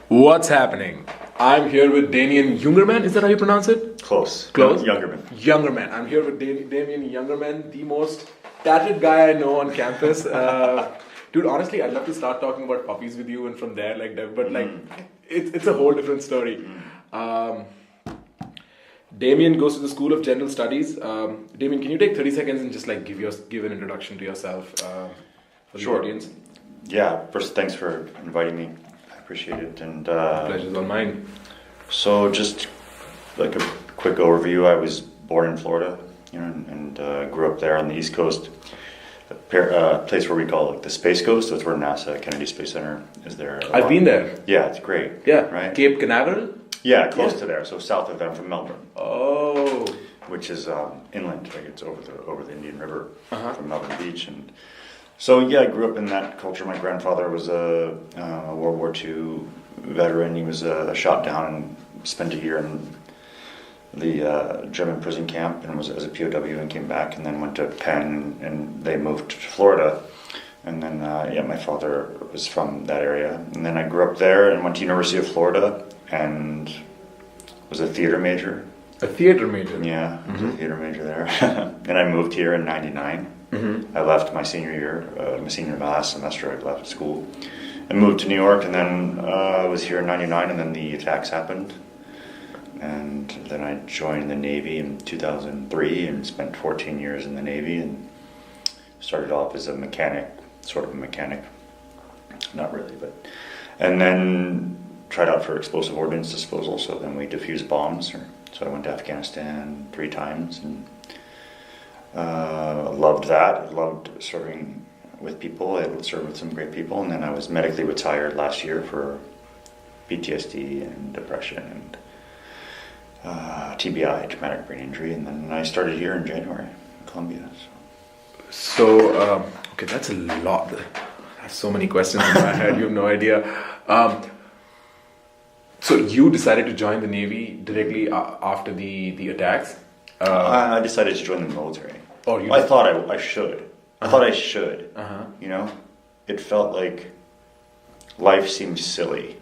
What's happening? I'm here with Damien Jungermann. Is that how you pronounce it? Close. Jungermann. Jungermann. I'm here with Damian Jungermann, the most tatted guy I know on campus. Dude, honestly, I'd love to start talking about puppies with you and from there, it's a whole different story. Damien goes to the School of General Studies. Damien, can you take 30 seconds and just give an introduction to yourself for the audience? Yeah. First, thanks for inviting me. I appreciate it. And Pleasure's all mine. So, just like a quick overview, I was born in Florida, and grew up there on the East Coast. A place where we call the Space Coast. That's where NASA Kennedy Space Center is there. I've been there. Yeah, it's great. Yeah, right. Cape Canaveral. Yeah, close to there. So south of them, from Melbourne. Oh. Which is inland, it's over the Indian River from Melbourne Beach, and so I grew up in that culture. My grandfather was a World War II veteran. He was shot down and spent a year in the German prison camp and was as a POW and came back and then went to Penn and they moved to Florida. And then my father was from that area. And then I grew up there and went to University of Florida and was a theater major. A theater major? Yeah, I was a theater major there. And I moved here in 99. I left my senior year, last semester I left school. I moved to New York and then I was here in 99 and then the attacks happened. And then I joined the Navy in 2003 and spent 14 years in the Navy and started off as a mechanic, sort of a mechanic, not really, but, and then tried out for explosive ordnance disposal, so then we defused bombs. So I went to Afghanistan 3 times and loved that. I loved serving with people. I served with some great people, and then I was medically retired last year for PTSD and depression and TBI, traumatic brain injury, and then I started here in January in Columbia. So okay, that's a lot. I have so many questions in my head, you have no idea. So you decided to join the Navy directly after the attacks? I decided to join the military. Oh, you I thought I should. I thought I should. It felt like life seemed silly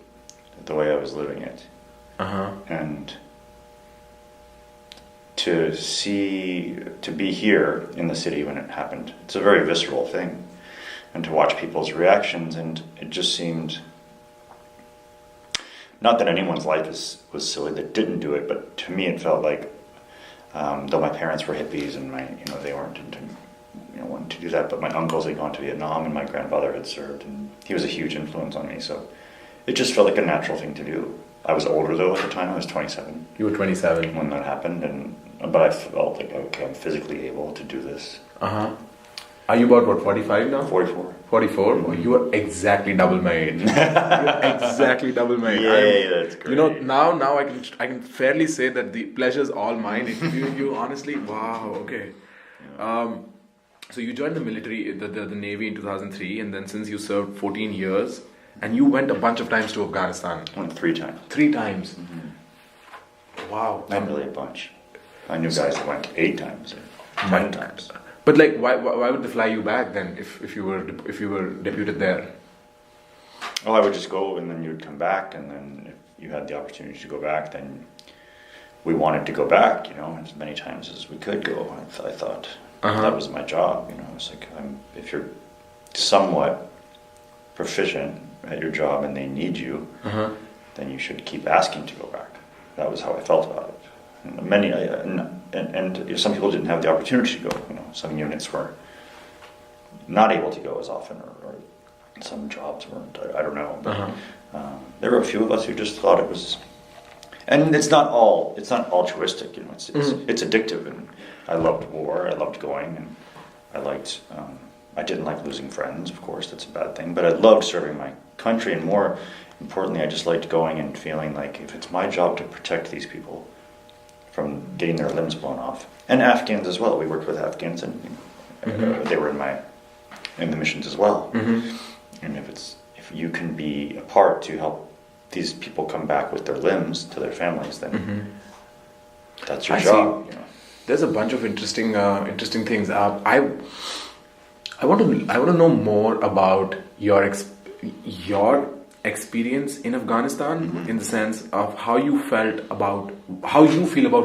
the way I was living it. And to be here in the city when it happened, it's a very visceral thing, and to watch people's reactions, and it just seemed, not that anyone's life was silly that didn't do it, but to me it felt like, though my parents were hippies and they weren't into wanting to do that, but my uncles had gone to Vietnam and my grandfather had served, and he was a huge influence on me, so it just felt like a natural thing to do. I was older though at the time. I was 27. You were 27 when that happened, but I felt like, okay, I'm physically able to do this. Are you about 45 now? 44. 44? Oh, you are exactly double my age. You're exactly double my age. Yeah, that's great. Now I can fairly say that the pleasure's all mine. You honestly, wow, okay. Yeah. So you joined the military, the Navy in 2003, and then since you served 14 years. And you went a bunch of times to Afghanistan. I went 3 times. 3 times? Wow. Not really a bunch. I knew guys that went 8 times or 10 times. But why would they fly you back then if you were deputed there? Oh, I would just go and then you would come back, and then if you had the opportunity to go back, then we wanted to go back, as many times as we could go. I thought that was my job, It's like, if you're somewhat proficient at your job and they need you, then you should keep asking to go back. That was how I felt about it. And some people didn't have the opportunity to go. Some units were not able to go as often, or some jobs weren't. I don't know. But, there were a few of us who just thought it was. And it's not altruistic. It's addictive. And I loved war. I loved going, and I liked. I didn't like losing friends, of course, that's a bad thing, but I loved serving my country, and more importantly, I just liked going and feeling like if it's my job to protect these people from getting their limbs blown off, and Afghans as well. We worked with Afghans, and they were in the missions as well. And if you can be a part to help these people come back with their limbs to their families, then that's your job. There's a bunch of interesting things. I want to know more about your experience in Afghanistan, in the sense of how you feel about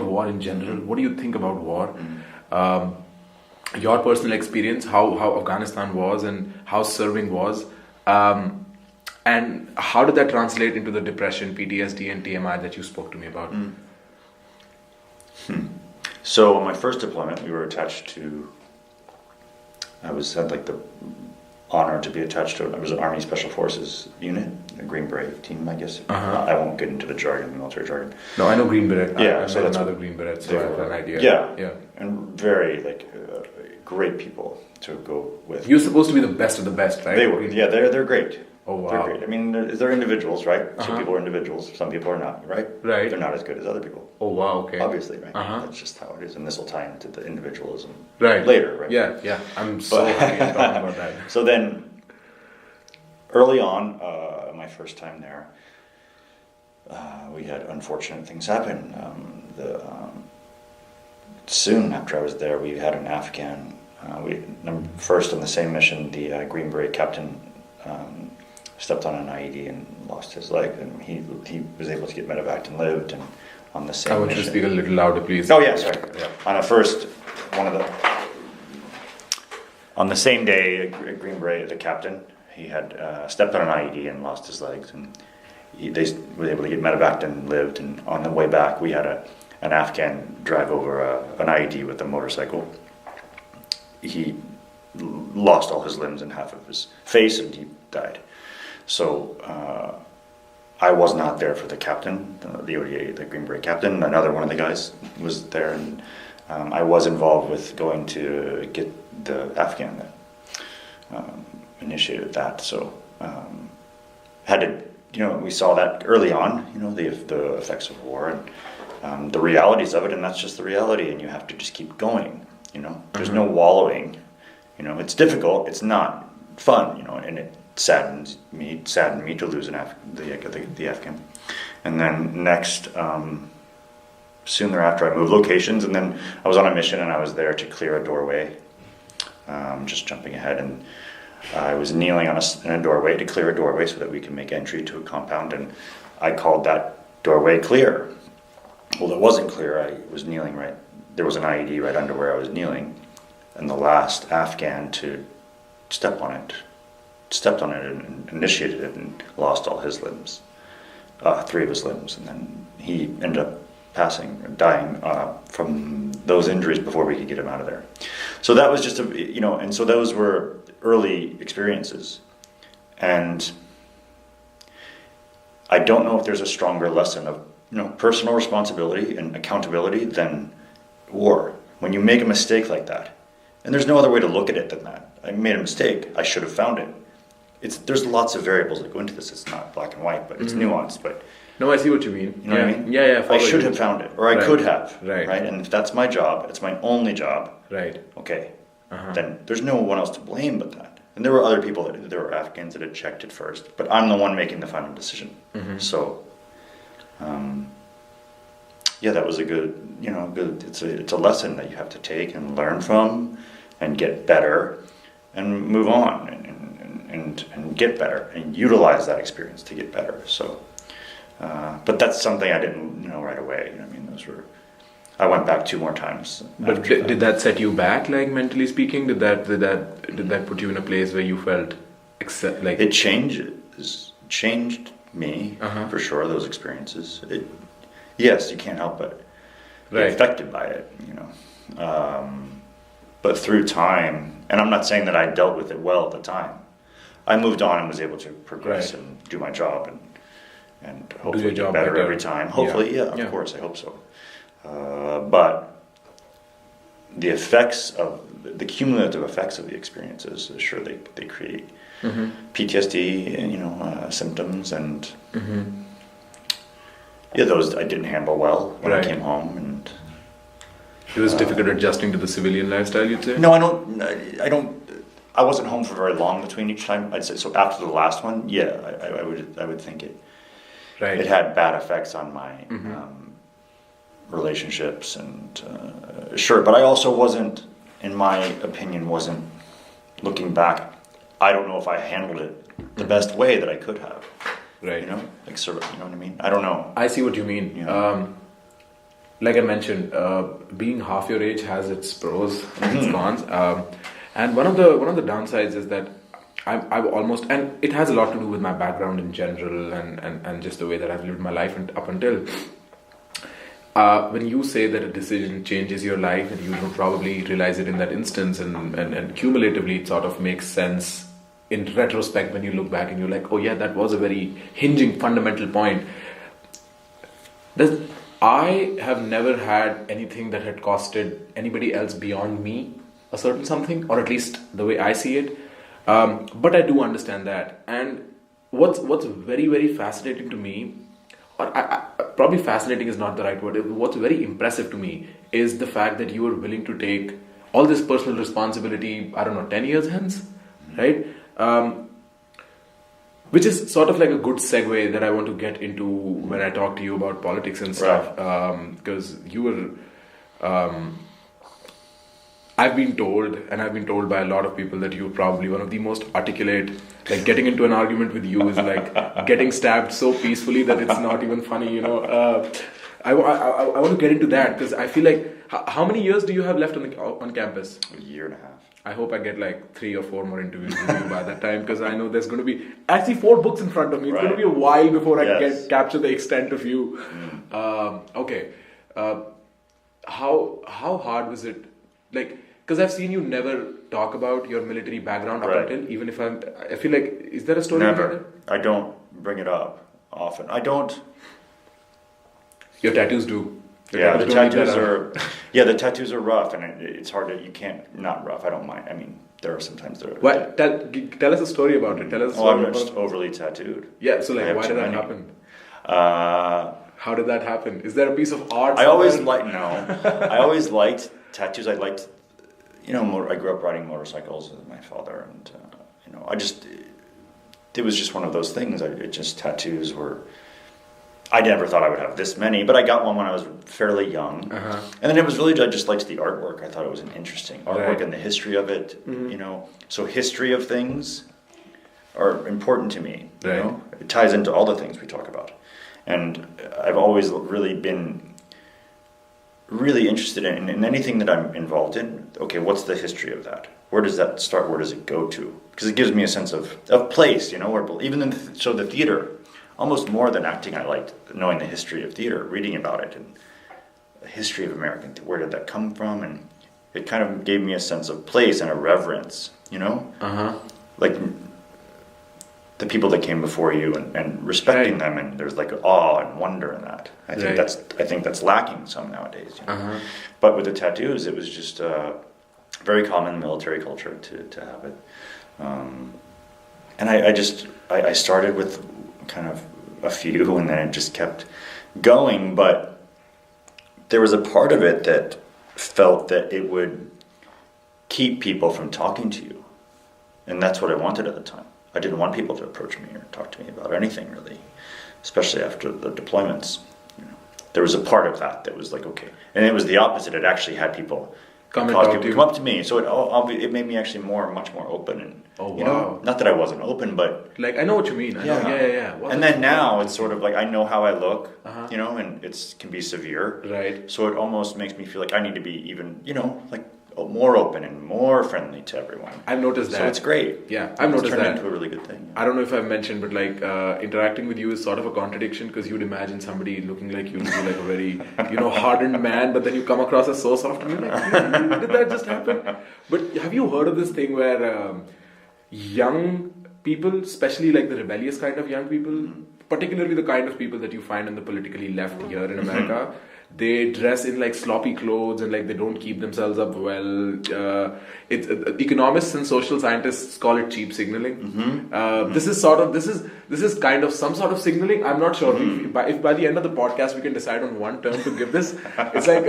war in general. What do you think about war? Your personal experience, how Afghanistan was and how serving was, and how did that translate into the depression, PTSD, and TMI that you spoke to me about? So on my first deployment, we were attached to. I had like the honor to be attached to. It was an Army Special Forces unit, a Green Beret team, I guess. I won't get into the jargon, the military jargon. No, I know Green Beret. Yeah, so that's another Green Beret, so I have an idea. Yeah, and very great people to go with. You're supposed to be the best of the best, right? They were. Yeah, they're great. Oh wow. They're great. I mean, they're individuals, right? Some people are individuals, some people are not, right? Right. They're not as good as other people. Oh wow. Okay. Obviously, right? That's just how it is, and this will tie into the individualism right later, right? Yeah. I'm so happy you're talking about that. So then, early on, my first time there, we had unfortunate things happen. Soon after I was there, we had an Afghan. First on the same mission, the Green Beret captain stepped on an IED and lost his leg, and he was able to get medevaced and lived. And on the same I want mission, you to speak a little louder, please. Oh yeah, sorry. On the same day, Green Beret, the captain, he had stepped on an IED and lost his legs, and they were able to get medevaced and lived. And on the way back, we had an Afghan drive over an IED with a motorcycle. He lost all his limbs and half of his face, and he died. So I was not there for the captain, the ODA, the Green Beret captain. Another one of the guys was there, and I was involved with going to get the Afghan that initiated that. So had to, we saw that early on, the effects of war and the realities of it, and that's just the reality, and you have to just keep going. There's no wallowing. It's difficult. It's not fun. And it saddened me to lose the Afghan. And then next, soon thereafter, I moved locations, and then I was on a mission, and I was there to clear a doorway. Just jumping ahead, and I was kneeling in a doorway to clear a doorway so that we can make entry to a compound, and I called that doorway clear. Well, it wasn't clear. I was kneeling right. There was an IED right under where I was kneeling, and the last Afghan to stepped on it and initiated it and lost all his limbs, 3 of his limbs, and then he ended up dying from those injuries before we could get him out of there. So that was just and so those were early experiences, and I don't know if there's a stronger lesson of personal responsibility and accountability than war. When you make a mistake like that, and there's no other way to look at it than that. I made a mistake. I should have found it. There's lots of variables that go into this. It's not black and white, but it's nuanced. But no, I see what you mean. You know what I mean? Yeah. I should have found it, or I could have. Right. And if that's my job, it's my only job. Right. Okay. Then there's no one else to blame but that. And there were other people there were Afghans that had checked it first, but I'm the one making the final decision. So, that was a good. It's a lesson that you have to take and learn from, and get better, and move on, and get better, and utilize that experience to get better. So, but that's something I didn't know right away. I went back 2 more times. But did that set you back, like mentally speaking? Did that put you in a place where you felt it changed me for sure. Those experiences. Yes, you can't help but be affected by it. But through time, and I'm not saying that I dealt with it well at the time. I moved on and was able to progress and do my job and hopefully get better every time. Hopefully, of course, I hope so. But the effects of the cumulative effects of the experiences, sure, they create PTSD and symptoms, and those I didn't handle well when I came home, and it was difficult adjusting to the civilian lifestyle, you'd say? No, I don't. I wasn't home for very long between each time. I'd say so. After the last one, I would think it. Right. It had bad effects on my relationships, and sure, but I also wasn't, in my opinion, looking back. I don't know if I handled it the best way that I could have. Right. You know, like sort of, you know what I mean? I don't know. I see what you mean. Yeah. Like I mentioned, being half your age has its pros and its cons. And one of the downsides is that I've almost, and it has a lot to do with my background in general and just the way that I've lived my life up until. When you say that a decision changes your life, and you don't probably realize it in that instance, and cumulatively it sort of makes sense in retrospect when you look back and you're like, oh yeah, that was a very hinging fundamental point. I have never had anything that had costed anybody else beyond me a certain something, or at least the way I see it. But I do understand that. And what's very, very fascinating to me, or probably fascinating is not the right word, what's very impressive to me is the fact that you are willing to take all this personal responsibility, 10 years hence, right? Which is sort of like a good segue that I want to get into when I talk to you about politics and stuff. Because you were, I've been told by a lot of people that you're probably one of the most articulate. Like getting into an argument with you is like getting stabbed so peacefully that it's not even funny, you know. I want to get into that because I feel like, how many years do you have left on campus? A year and a half. I hope I get like 3 or 4 more interviews with you by that time, because I know there's going to be actually 4 books in front of me. It's going to be a while before I capture the extent of you. Okay. How hard was it? Like, because I've seen you never talk about your military background up until, even if I feel like, is there a story? Never. I don't bring it up often. I don't. Your tattoos do. The tattoos are. Yeah, the tattoos are rough, and it's hard to. You can't not rough. I don't mind. I mean, there are sometimes there. What? Tell us a story about it. Tell us. I'm just overly tattooed. Yeah. So like, why did that happen? How did that happen? Is there a piece of art? I always liked tattoos. I liked, I grew up riding motorcycles with my father, and it was just one of those things. Tattoos were. I never thought I would have this many, but I got one when I was fairly young. And then it was really, I just liked the artwork. I thought it was an interesting artwork and the history of it, So history of things are important to me, you know? It ties into all the things we talk about. And I've always really been really interested in anything that I'm involved in. Okay, what's the history of that? Where does that start? Where does it go to? Because it gives me a sense of place, or even in the theater. Almost more than acting, I liked knowing the history of theater, reading about it, and the history of American theater. Where did that come from? And it kind of gave me a sense of place and a reverence, like the people that came before you and respecting them, and there's like awe and wonder in that. I think that's lacking some nowadays. But with the tattoos, it was just very common in military culture to have it, and I started with kind of a few, and then it just kept going. But there was a part of it that felt that it would keep people from talking to you, and that's what I wanted at the time. I didn't want people to approach me or talk to me about anything really, especially after the deployments. There was a part of that was like, okay, and it was the opposite. It actually had people come up to me, so it made me actually much more open, and not that I wasn't open, but like I know what you mean. Yeah. And then now it's sort of like I know how I look, and it can be severe, right? So it almost makes me feel like I need to be even, like more open and more friendly to everyone. I've noticed that. So it's great. Yeah, I've noticed that. It's turned into a really good thing. I don't know if I've mentioned, but like interacting with you is sort of a contradiction, because you'd imagine somebody looking like you to be like a very, hardened man, but then you come across as so soft, and you're like, did that just happen? But have you heard of this thing where young people, especially like the rebellious kind of young people, particularly the kind of people that you find in the politically left here in America, they dress in like sloppy clothes and like they don't keep themselves up well. Economists and social scientists call it cheap signaling. This is kind of some sort of signaling. I'm not sure if by the end of the podcast we can decide on one term to give this. It's like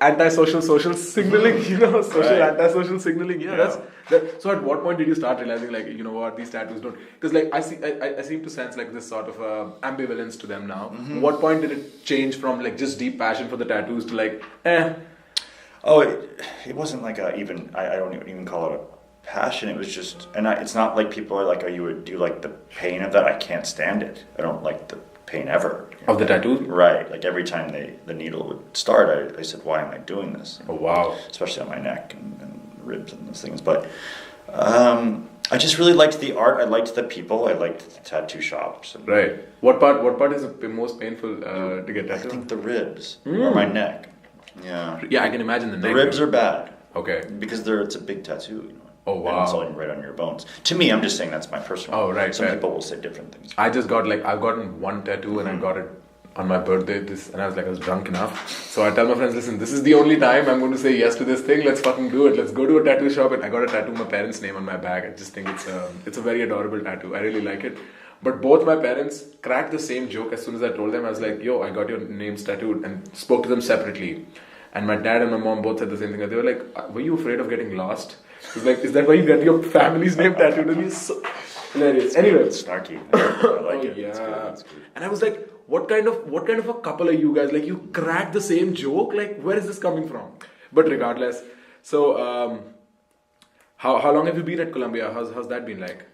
antisocial social signaling. Antisocial signaling. Yeah. So at what point did you start realizing like, what, these tattoos don't? Because like I seem to sense like this sort of ambivalence to them now. What point did it change from like just deep passion for the tattoos to like, Oh, it wasn't like I don't even call it passion. It was just, and it's not like people are like, "Oh, do you like the pain of that?" I can't stand it. I don't like the pain ever. Of the tattoo? Right. Like every time the needle would start, I said, "Why am I doing this?" Oh wow! Especially on my neck and ribs and those things. But I just really liked the art. I liked the people. I liked the tattoo shops. Right. What part is the most painful to get tattooed? I think the ribs or my neck. Yeah. Yeah, I can imagine the neck. The ribs are bad. Okay. Because it's a big tattoo. Oh wow! And it's all right on your bones. To me, I'm just saying that's my personal. Oh right. Some people will say different things. I've gotten one tattoo and I got it on my birthday. And I was drunk enough. So I tell my friends, listen, this is the only time I'm going to say yes to this thing. Let's fucking do it. Let's go to a tattoo shop. And I got a tattoo of my parents' name on my back. I just think it's a very adorable tattoo. I really like it. But both my parents cracked the same joke as soon as I told them. I was like, yo, I got your names tattooed, and spoke to them separately. And my dad and my mom both said the same thing. They were like, were you afraid of getting lost? I was like, is that why you get your family's name tattooed? And it's so hilarious. Anyway. It's snarky. I like it. Yeah. It's good. And I was like, what kind of a couple are you guys? Like, you crack the same joke? Like, where is this coming from? But regardless. So, how long have you been at Columbia? How's that been like?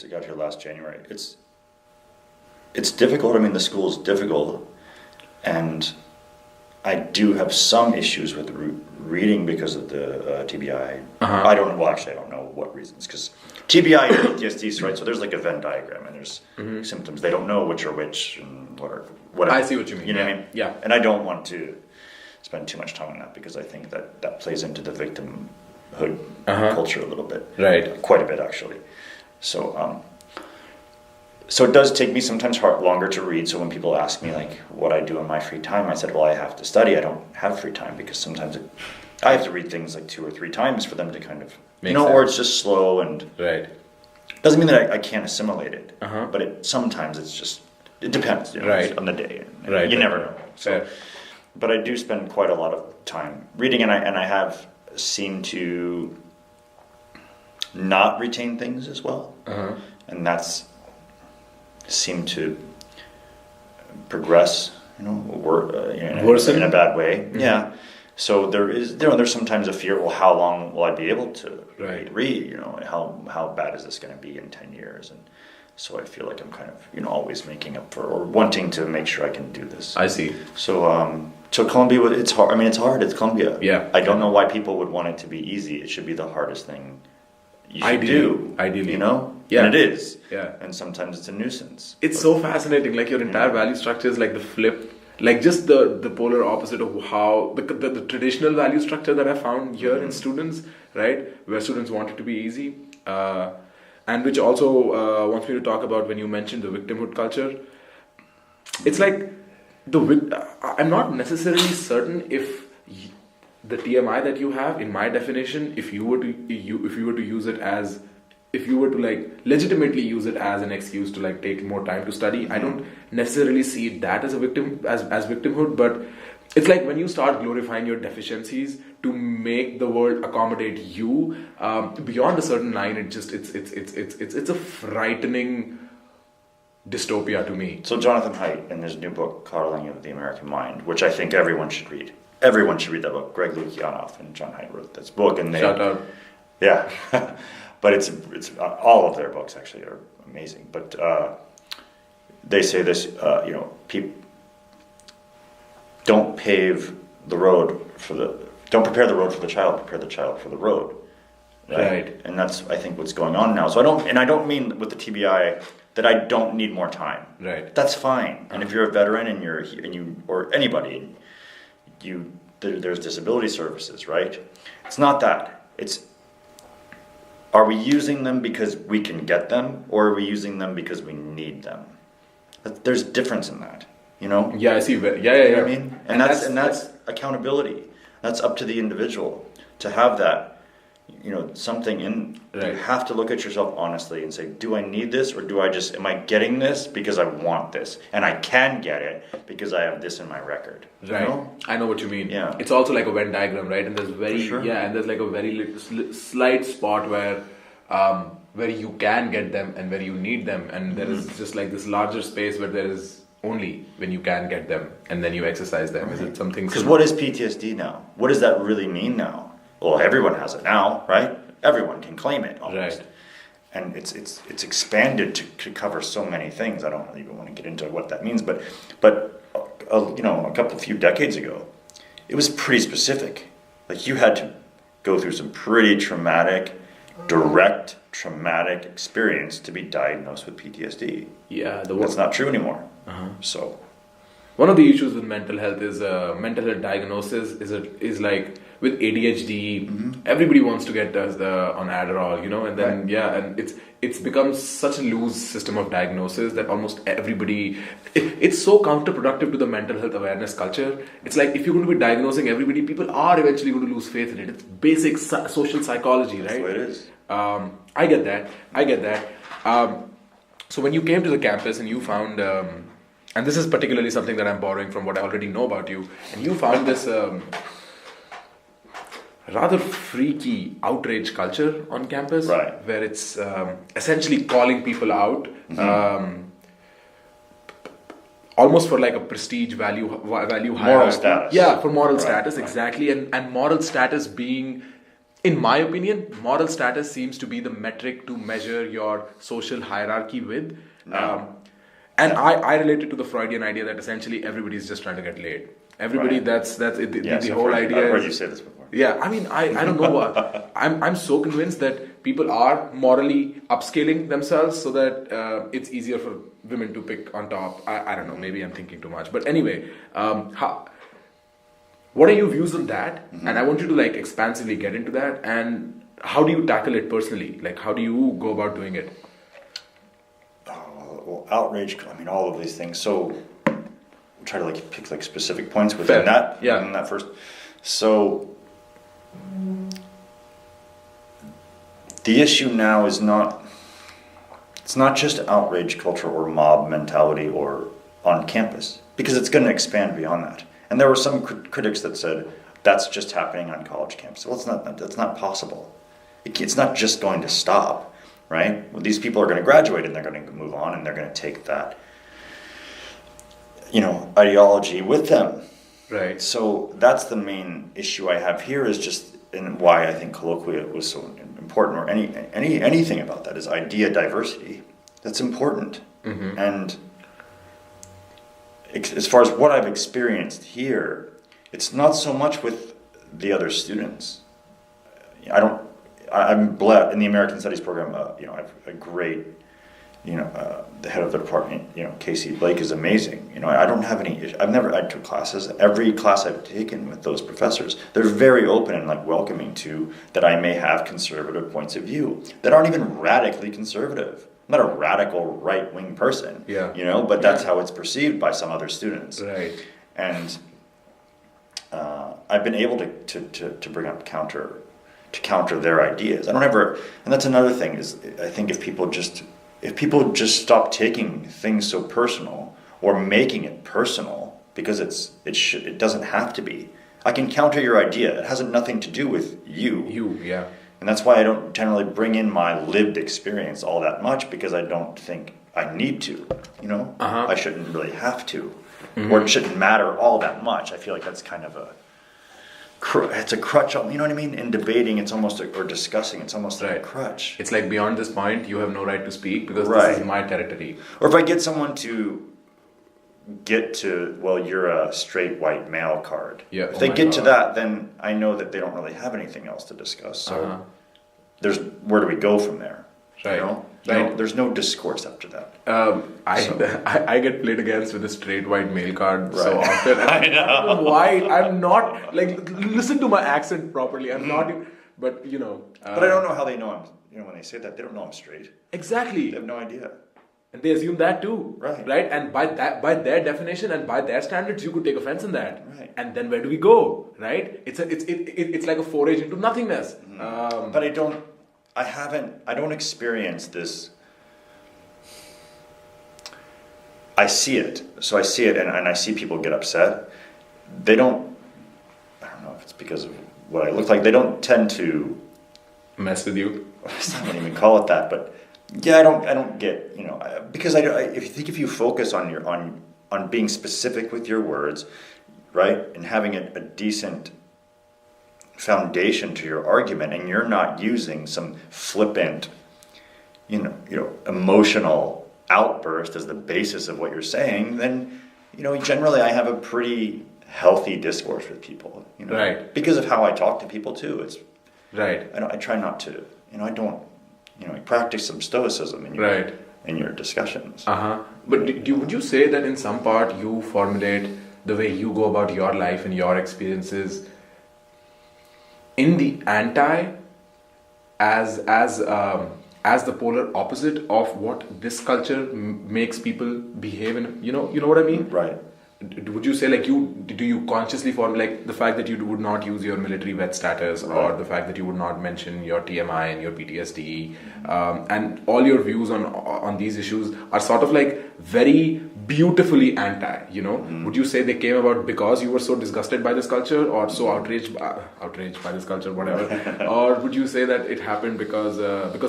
I got here last January. It's difficult. I mean, the school's difficult. And I do have some issues with reading because of the TBI. Uh-huh. I don't know what reasons, because TBI and PTSD, right? So there's like a Venn diagram, and there's symptoms. They don't know which are which and what. I see what you mean. You know what I mean? Yeah. And I don't want to spend too much time on that, because I think that plays into the victimhood culture a little bit. Right. Quite a bit, actually. So it does take me sometimes longer to read. So when people ask me like what I do in my free time, I said, well, I have to study. I don't have free time, because sometimes I have to read things like 2 or 3 times for them to kind of, Makes sense. or it's just slow, and Right. doesn't mean that I can't assimilate it. Uh-huh. But sometimes it depends, Right. on the day. Right. You never know. So, Fair. but I do spend quite a lot of time reading, and I have seemed to not retain things as well, and that's seemed to progress, Worsen? in a bad way. Yeah. So there's sometimes a fear. Well, how long will I be able to read? How bad is this going to be in 10 years? And so I feel like I'm kind of always making up for, or wanting to make sure I can do this. I see. So Columbia, it's hard. I mean, it's hard. It's Columbia. Yeah. I don't know why people would want it to be easy. It should be the hardest thing you should do. Ideally. Yeah. And it is. Yeah. And sometimes it's a nuisance. It's so fascinating. Like your entire value structure is like the flip, like just the polar opposite of how the traditional value structure that I found here in students, right? Where students want it to be easy, and which also wants me to talk about when you mentioned the victimhood culture. It's like I'm not necessarily certain if the TMI that you have, in my definition, if you were to use it as, if you were to like legitimately use it as an excuse to like take more time to study, I don't necessarily see that as a victimhood. But it's like when you start glorifying your deficiencies to make the world accommodate you beyond a certain line, it's a frightening dystopia to me. So Jonathan Haidt, in his new book, Coddling of the American Mind, which I think everyone should read. Everyone should read that book. Greg Lukianoff and John Haidt wrote this book, and Shout out. Yeah, but it's all of their books actually are amazing. But they say this, people don't pave the road don't prepare the road for the child, prepare the child for the road. Right. And that's, I think, what's going on now. So I don't mean with the TBI that I don't need more time. Right. That's fine. And if you're a veteran and you or anybody, there's disability services, right? It's not that. It's, are we using them because we can get them, or are we using them because we need them? There's a difference in that, Yeah, I see. Yeah. You know what I mean? And that's accountability. That's up to the individual to have that. Something in. Right. You have to look at yourself honestly and say, do I need this, or am I getting this because I want this, and I can get it because I have this in my record? Right. I know what you mean. Yeah. It's also like a Venn diagram, right? And there's sure. there's like a very slight spot where you can get them and where you need them, and there is just like this larger space where there is only when you can get them and then you exercise them. Right. Is it something? Because what is PTSD now? What does that really mean now? Well, everyone has it now, right? everyone can claim it almost. Right. And it's expanded to cover so many things. I don't even want to get into what that means, but a few decades ago, it was pretty specific. Like you had to go through some pretty direct traumatic experience to be diagnosed with PTSD. Yeah, that's not true anymore. So, one of the issues with mental health is mental health diagnosis is like with ADHD. Everybody wants to get on Adderall, and then and it's become such a loose system of diagnosis that almost everybody. It's so counterproductive to the mental health awareness culture. It's like if you're going to be diagnosing everybody, people are eventually going to lose faith in it. It's basic social psychology, right? That's the way it is. I get that. So when you came to the campus and you found, and this is particularly something that I'm borrowing from what I already know about you, and you found this rather freaky outrage culture on campus, right, where it's essentially calling people out, almost for like a prestige value hierarchy. Moral status. Yeah, for moral right, status, exactly, and moral status being. In my opinion, moral status seems to be the metric to measure your social hierarchy with. And I relate it to the Freudian idea that essentially everybody's just trying to get laid. Everybody, right. that's it, yes, the whole idea. I've heard you say this before. Yeah, I mean, I don't know what. I'm so convinced that people are morally upscaling themselves so that it's easier for women to pick on top. I don't know, maybe I'm thinking too much. But anyway, what are your views on that? And I want you to like expansively get into that. And how do you tackle it personally? Like, how do you go about doing it? Well, outrage. I mean, all of these things. So, we'll try to like pick like specific points within that. Yeah. Within that first. So, the issue now is not. It's not just outrage culture or mob mentality or on campus, because it's going to expand beyond that. And there were some critics that said that's just happening on college campuses. Well, it's not. That's not possible. It's not just going to stop, right? Well, these people are going to graduate and they're going to move on and they're going to take that, ideology with them. Right. So that's the main issue I have here is just, and why I think colloquia was so important, or anything about that is idea diversity. That's important, and. As far as what I've experienced here, it's not so much with the other students. I'm blessed in the American Studies program. I have a great, the head of the department, Casey Blake is amazing. I don't have any issue. I took classes. Every class I've taken with those professors, they're very open and like welcoming to that I may have conservative points of view that aren't even radically conservative. I'm not a radical right-wing person, but that's how it's perceived by some other students. Right. And I've been able to bring up counter their ideas. I don't ever, and that's another thing is I think if people just stop taking things so personal or making it personal because it doesn't have to be. I can counter your idea. It has nothing to do with you. You, yeah. And that's why I don't generally bring in my lived experience all that much, because I don't think I need to, I shouldn't really have to, or it shouldn't matter all that much. I feel like that's kind of it's a crutch, you know what I mean? In debating, it's almost, or discussing, it's almost like a crutch. It's like beyond this point, you have no right to speak because this is my territory. Or if I get someone to get to, well, you're a straight white male card. Yeah. If they get to that, then I know that they don't really have anything else to discuss. So where do we go from there? Right. There's no discourse after that. I get played against with a straight white male card so often. I know why. I'm not like listen to my accent properly. I'm not. But but I don't know how they know I'm. When they say that, they don't know I'm straight. Exactly. They have no idea. And they assume that too, right? And by their definition and by their standards, you could take offense in that. Right. And then where do we go, right? It's like a forage into nothingness. But I don't experience this. I see it, and I see people get upset. I don't know if it's because of what I look like. They don't tend to mess with you. I don't even call it that, but. Yeah, I don't get, because if you focus on being specific with your words, right, and having a decent foundation to your argument, and you're not using some flippant, emotional outburst as the basis of what you're saying, then, generally I have a pretty healthy discourse with people, Right. because of how I talk to people too. It's Right. I try not to, I don't, I practice some stoicism in your discussions. But would you say that in some part you formulate the way you go about your life and your experiences in the anti as the polar opposite of what this culture makes people behave in? You know what I mean? Right. Would you say do you consciously form like the fact that you would not use your military vet status, or the fact that you would not mention your TMI and your PTSD, and all your views on these issues are sort of like very beautifully anti, Would you say they came about because you were so disgusted by this culture, or so outraged by this culture, whatever? Or would you say that it happened because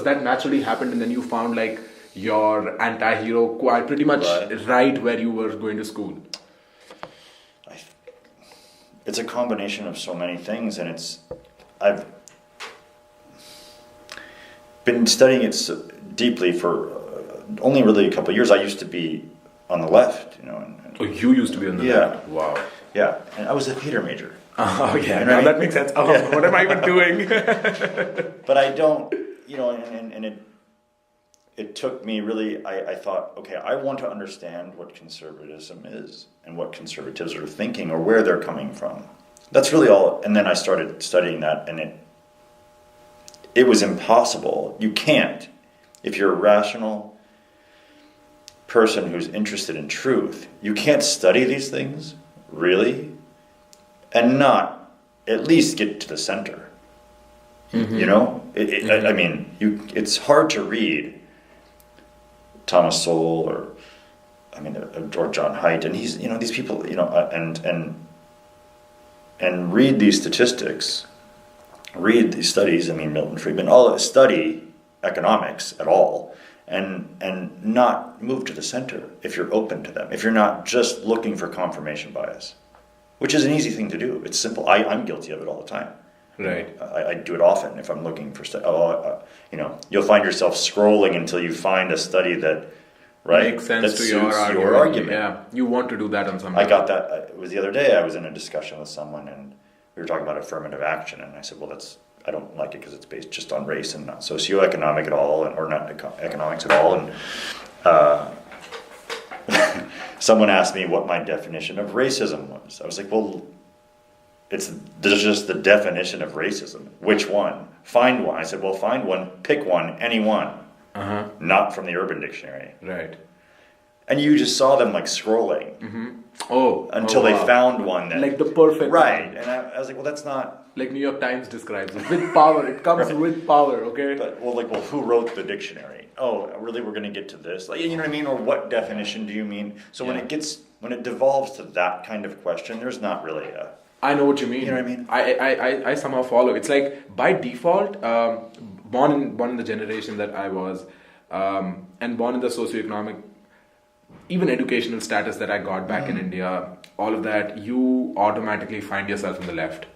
that naturally happened, and then you found like your anti-hero quite pretty much right where you were going to school? It's a combination of so many things, and I've been studying it so deeply for only really a couple of years. I used to be on the left, Oh, you used to be on the left? Wow. Yeah, and I was a theater major. Oh, yeah, now that makes sense. Oh, yeah. What am I even doing? But I don't, and it took me really, I thought, okay, I want to understand what conservatism is and what conservatives are thinking or where they're coming from. That's really all. And then I started studying that, and it was impossible. You can't. If you're a rational person who's interested in truth, you can't study these things, really, and not at least get to the center. I mean, it's hard to read Thomas Sowell or John Haidt, and he's these people and read these statistics, read these studies. I mean, Milton Friedman, all study economics at all, and not move to the center if you're open to them. If you're not just looking for confirmation bias, which is an easy thing to do. It's simple. I'm guilty of it all the time. Right. I do it often if I'm looking for you'll find yourself scrolling until you find a study that makes sense that to suits your argument. Yeah, you want to do that on some. I got that. It was the other day. I was in a discussion with someone, and we were talking about affirmative action, and I said, "Well, I don't like it because it's based just on race and not socioeconomic at all, or not economics at all." And someone asked me what my definition of racism was. I was like, "Well, there's just the definition of racism. Which one? Find one." I said, "Well, find one. Pick one. Any one. Not from the Urban Dictionary." Right. And you just saw them like scrolling. Until they found one that like the perfect right. one. And I was like, well, that's not like New York Times describes it with power. It comes with power. Okay. But who wrote the dictionary? Oh, really? We're going to get to this? Like, you know what I mean? Or what definition do you mean? So when it devolves to that kind of question, there's not really a. I know what you mean. You know what I mean? I somehow follow. It's like by default, born in the generation that I was, and born in the socioeconomic, even educational status that I got back in India, all of that, you automatically find yourself on the left.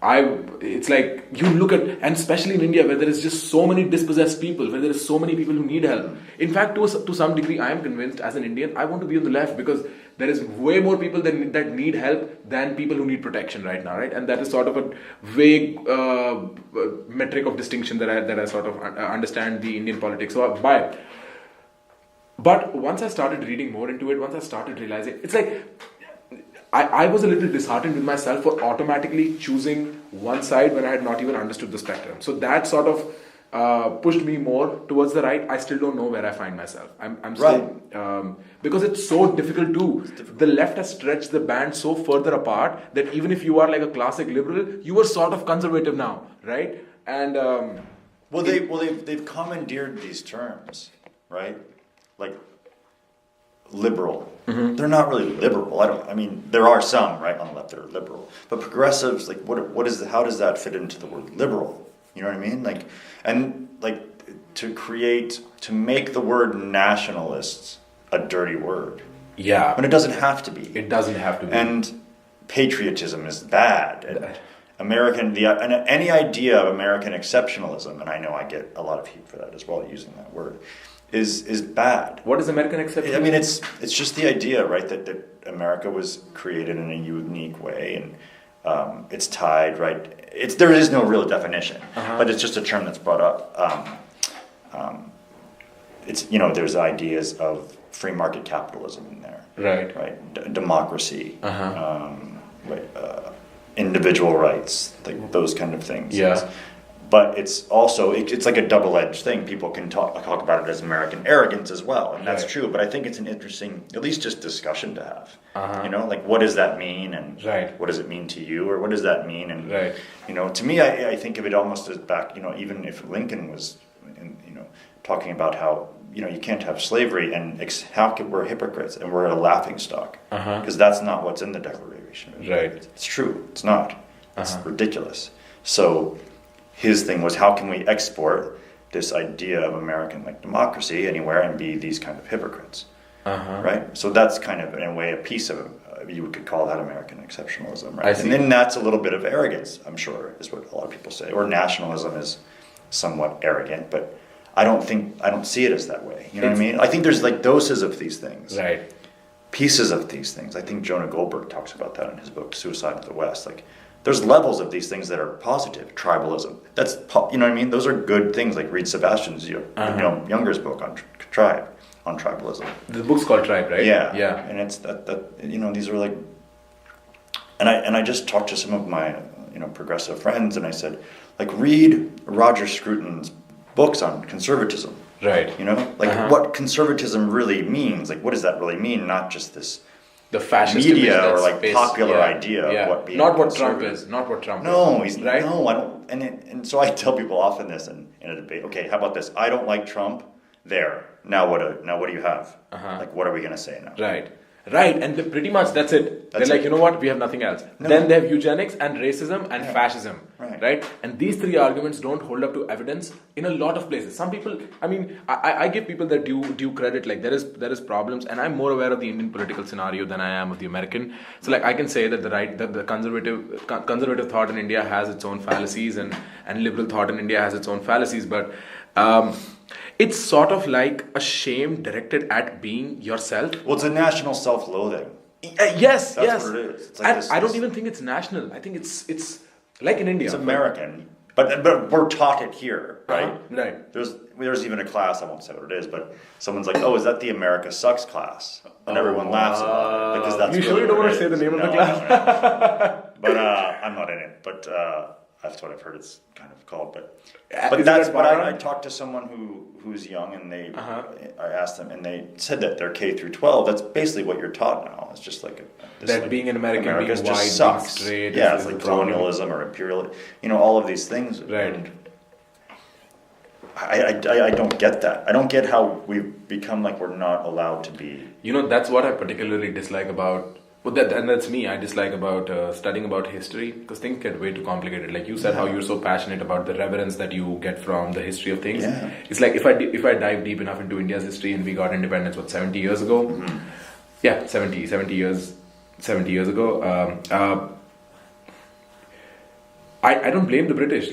It's like you look at, and especially in India where there is just so many dispossessed people, where there is so many people who need help. In fact, to some degree, I am convinced as an Indian, I want to be on the left because there is way more people that need help than people who need protection right now, right? And that is sort of a vague metric of distinction that I sort of understand the Indian politics by. But once I started reading more into it, once I started realizing, it's like I was a little disheartened with myself for automatically choosing one side when I had not even understood the spectrum. So that sort of pushed me more towards the right. I still don't know where I find myself. I'm still, because it's so difficult too. The left has stretched the band so further apart that even if you are like a classic liberal, you are sort of conservative now, right? And they've commandeered these terms, right? Like liberal. They're not really liberal. I mean, there are some right on the left that are liberal, but progressives, like how does that fit into the word liberal? You know what I mean? To make the word nationalists a dirty word. Yeah. When it doesn't have to be. It doesn't have to be. And patriotism is bad. any idea of American exceptionalism, and I know I get a lot of heat for that as well, using that word, is bad. What is American exceptionalism? I mean, it's just the idea, right, that America was created in a unique way, and it's tied, right. There is no real definition, but it's just a term that's brought up. There's ideas of free market capitalism in there, right, democracy, individual rights, like those kind of things. Yeah. But it's also it's like a double-edged thing. People can talk about it as American arrogance as well, and that's true. But I think it's an interesting, at least just discussion to have. Like what does that mean, and what does it mean to you, or what does that mean? And to me, I think of it almost as back. Even if Lincoln was, talking about how you can't have slavery, and we're hypocrites and we're a laughingstock because that's not what's in the Declaration. Right. It's true. It's not. It's ridiculous. So his thing was, how can we export this idea of American democracy anywhere and be these kind of hypocrites, right? So that's kind of in a way a piece of you could call that American exceptionalism, right? And then that's a little bit of arrogance, I'm sure, is what a lot of people say, or nationalism is somewhat arrogant, but I don't see it as that way. You know what I mean? I think there's doses of these things, right? Pieces of these things. I think Jonah Goldberg talks about that in his book Suicide of the West. There's levels of these things that are positive. Tribalism. That's, you know what I mean? Those are good things, like read Sebastian's Younger's book on tribalism. The book's called Tribe, right? Yeah. And it's that these are and I just talked to some of my progressive friends, and I said, read Roger Scruton's books on conservatism. Right. What conservatism really means. What does that really mean? Not just this the fascist media or popular idea of what being not what Trump is. Not what Trump is. Right? No, I don't. And so I tell people often this in a debate. Okay, how about this? I don't like Trump. There. Now what do you have? What are we going to say now? Right, and pretty much that's it. They're you know what? We have nothing else. No. Then they have eugenics and racism and fascism, right? And these three arguments don't hold up to evidence in a lot of places. Some people, I give people their due credit. There is problems, and I'm more aware of the Indian political scenario than I am of the American. So I can say that the conservative thought in India has its own fallacies, and liberal thought in India has its own fallacies, but. It's sort of like a shame directed at being yourself. Well, it's a national self-loathing. Yes. That's what it is. It's I don't even think it's national. I think it's like in India. It's American, but we're taught it here, right? Right. There's even a class, I won't say what it is, but someone's like, "Oh, is that the America Sucks class?" And everyone laughs about it because that's. You sure you don't want to say the name of the class? But I'm not in it. But that's what I've heard it's kind of called. But that's what I talked to someone who's young, and I asked them, and they said that they're K through 12. That's basically what you're taught now. It's just being an American, being white, just sucks. Being straight. Yeah, it's like colonialism or imperialism. All of these things. Right. And I don't get that. I don't get how we've become we're not allowed to be. That's what I particularly dislike about. And that's me. I dislike about studying about history, because things get way too complicated. Like you said, how you're so passionate about the reverence that you get from the history of things. Yeah. It's like if I dive deep enough into India's history, and we got independence 70 years ago. Mm-hmm. Yeah, 70 years ago. I don't blame the British.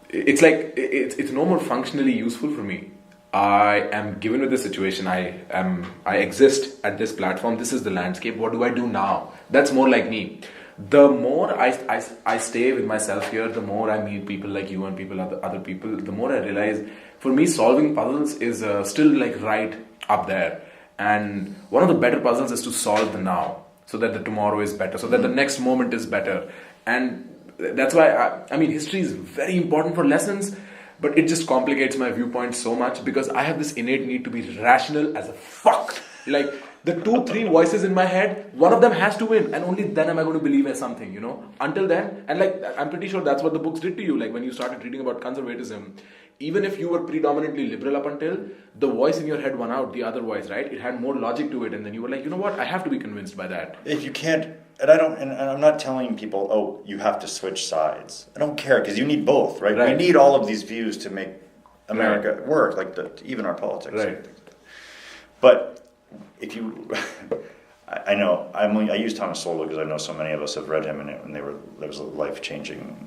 It's no more functionally useful for me. I am given with this situation. I exist at this platform. This is the landscape. What do I do now? That's more like me. The more I stay with myself here, the more I meet people like you and other people, the more I realize, for me, solving puzzles is still right up there. And one of the better puzzles is to solve the now, so that the tomorrow is better, so that the next moment is better. And that's why history is very important for lessons. But it just complicates my viewpoint so much, because I have this innate need to be rational as a fuck. The 2-3 voices in my head, one of them has to win, and only then am I going to believe in something, Until then, and I'm pretty sure that's what the books did to you. When you started reading about conservatism, even if you were predominantly liberal up until, the voice in your head won out the other voice, right? It had more logic to it, and then you were like, you know what? I have to be convinced by that. If you can't. And I'm not telling people, oh, you have to switch sides. I don't care, because you need both, right? We need all of these views to make America work, even our politics. Right. But if you, I I know, I use Thomas Sowell because I know so many of us have read him, and it was a life-changing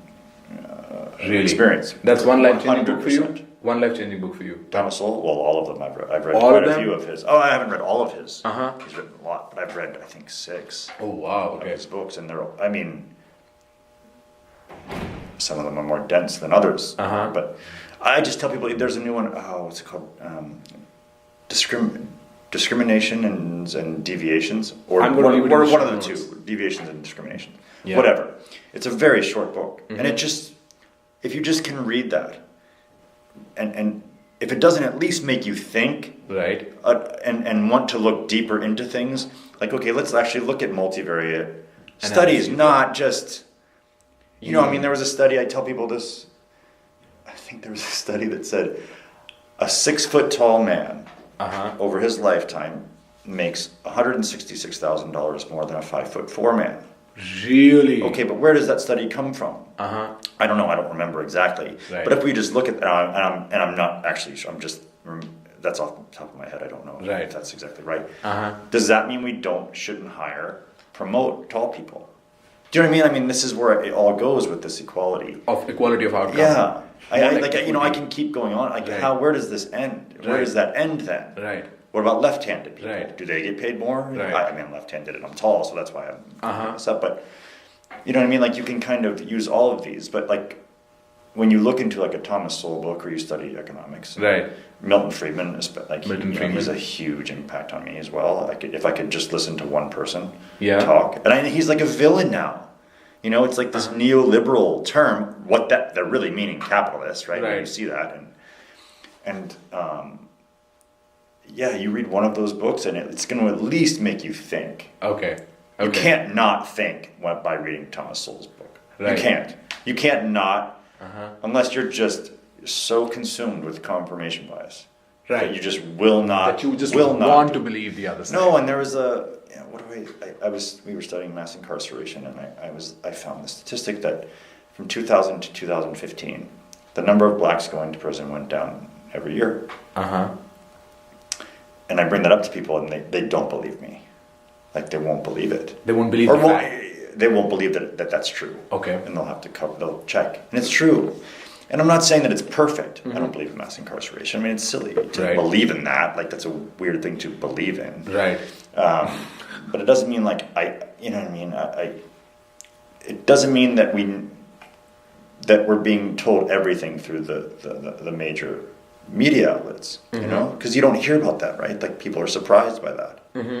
experience. That's one life-changing book for you? 100%. One life-changing book for you? Thomas Sowell? Well, all of them I've read. I've read All quite of a them? few of his. Oh, I haven't read all of his. Uh-huh. He's written a lot, but I've read, I think, 6 Oh, wow, of okay. his books, and they're, I mean, some of them are more dense than others. Uh-huh. But I just tell people, there's a new one, what's it called? Discrimination and Deviations, or I'm gonna leave it in the one of show the notes. two, Deviations and Discrimination. Yeah. Whatever. It's a very short book, Mm-hmm. and it just, if you just can read that, and if it doesn't at least make you think, Right. and want to look deeper into things, like, okay, let's actually look at multivariate Analysis, studies, yeah. not just, you know, I mean, there was a study, I tell people this, I think there was a study that said a 6-foot tall man Uh-huh. over his lifetime makes $166,000 more than a 5'4" man. Really? Okay, but where does that study come from? Uh-huh. I don't know. I don't remember exactly. Right. But if we just look at that, and I'm not actually sure, I'm just, that's off the top of my head. I don't know Right. if that's exactly right. Uh-huh. Does that mean we shouldn't promote tall people? Do you know what I mean? I mean, this is where it all goes with this equality. Of equality of outcome. Yeah. I More like, you know, I can keep going on. Like, Right. where does this end? Where Right. does that end then? Right. What about left-handed people? Right. Do they get paid more? Right. I mean, I'm left-handed and I'm tall, so that's why I'm Uh-huh. bringing this up. But you know what I mean? Like, you can kind of use all of these, but like when you look into like a Thomas Sowell book or you study economics, Right. Milton Friedman, like Milton he's Friedman. a huge impact on me as well. If I could just listen to one person Yeah. talk, and he's like a villain now. You know, it's like this neoliberal term. They're really meaning capitalists, right? Right. You see that, and yeah, you read one of those books, and it's going to at least make you think. Okay. You can't not think by reading Thomas Sowell's book. Right. You can't. You can't not, Uh-huh. unless you're just so consumed with confirmation bias. Right. That you just will not. That you just will want not. to believe the other side. No, and there was we were studying mass incarceration, and I found the statistic that from 2000 to 2015, the number of blacks going to prison went down every year. Uh-huh. And I bring that up to people, and they don't believe me. Like, they won't believe it. They won't believe Or the fact. they won't believe that that's true. Okay. And they'll check. And it's true. And I'm not saying that it's perfect. I don't believe in mass incarceration. I mean, it's silly to Right. believe in that. Like, that's a weird thing to believe in. Right. But it doesn't mean you know what I mean? It doesn't mean that we're being told everything through the major media outlets, you know? Because you don't hear about that, right? Like, people are surprised by that. Mm-hmm.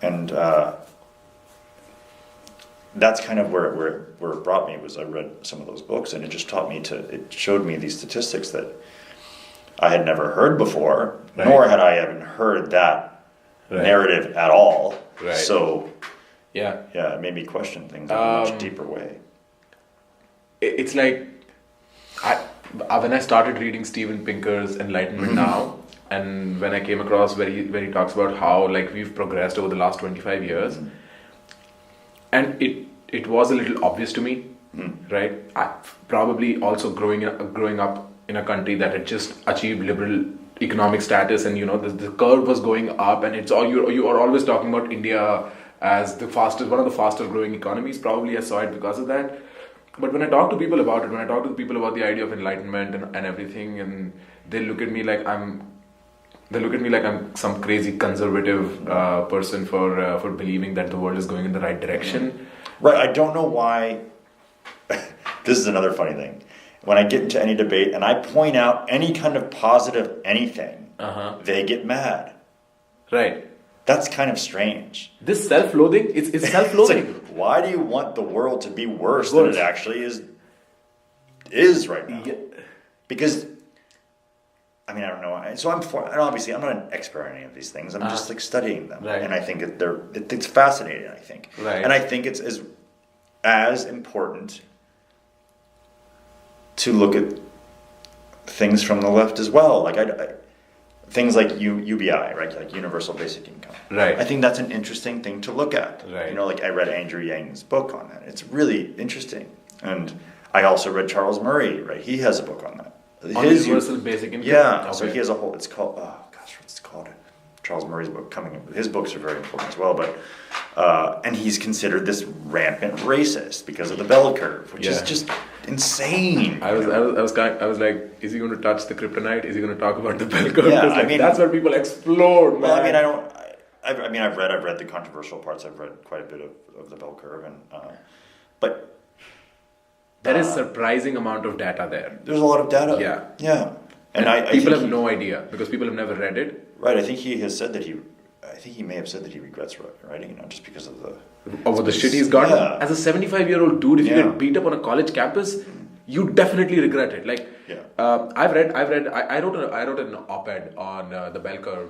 And that's kind of where it brought me. Was I read some of those books, and it just it showed me these statistics that I had never heard before, Right. nor had I even heard that Right. narrative at all. Right. So Yeah. yeah, it made me question things in a much deeper way. It's like when I started reading Steven Pinker's Enlightenment now, and when I came across where he talks about how like we've progressed over the last 25 years, and it was a little obvious to me, right? I probably also growing up in a country that had just achieved liberal economic status, and you know the curve was going up, and it's all you are always talking about India as one of the fastest growing economies. Probably I saw it because of that. But when I talk to people about it, when I talk to people about the idea of enlightenment and everything, and they look at me like I'm some crazy conservative person for believing that the world is going in the right direction. Right. I don't know why. This is another funny thing. When I get into any debate and I point out any kind of positive anything, they get mad. Right. That's kind of strange. This self-loathing, it's self-loathing. It's like, why do you want the world to be worse than it actually is right now? Yeah. Because, I mean, I don't know. So and obviously I'm not an expert on any of these things. I'm just like studying them. Right. And I think that it's fascinating, I think. Right. And I think it's as important to look at things from the left as well. Like things like UBI, right? Like universal basic income. Right. I think that's an interesting thing to look at. Right. You know, like I read Andrew Yang's book on that. It's really interesting. And I also read Charles Murray, right? He has a book on that. On universal basic income? Yeah. Okay. So he has a whole, it's called, oh gosh, what's it called? I'm Charles Murray's book his books are very important as well, but and he's considered this rampant racist because of the bell curve, which is just insane. I was like, is he going to touch the kryptonite? Is he going to talk about the bell curve? Yeah, I mean, that's where people explode, man. Well, I've read the controversial parts. I've read quite a bit of the bell curve, and but there is surprising amount of data there. There's a lot of data. Yeah. And people have no idea because people have never read it. Right. I think he has said that he may have said that he regrets writing, just because of the shit he's gotten. Yeah. As a 75-year-old dude, if you get beat up on a college campus, you definitely regret it. Like, I wrote an op-ed on the bell curve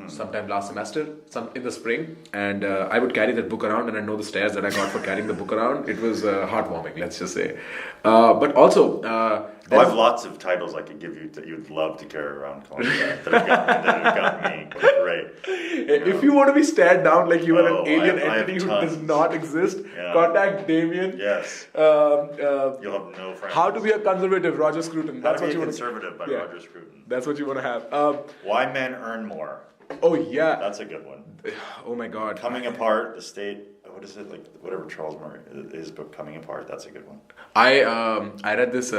sometime last semester, in the spring, and I would carry that book around, and I know the stares that I got for carrying the book around. It was heartwarming, let's just say. But also, I have lots of titles I could give you that you'd love to carry around that have got me. Great. If you want to be stared down like you are an alien entity who does not exist, contact Damien. Yes. You'll have no friends. How to be a conservative, Roger Scruton. That's what you want. Conservative by Roger Scruton. That's what you want to have. Why men earn more. Oh yeah, that's a good one. Oh my God, Coming Apart, the state. What is it like? Whatever Charles Murray, his book Coming Apart. That's a good one. I read this.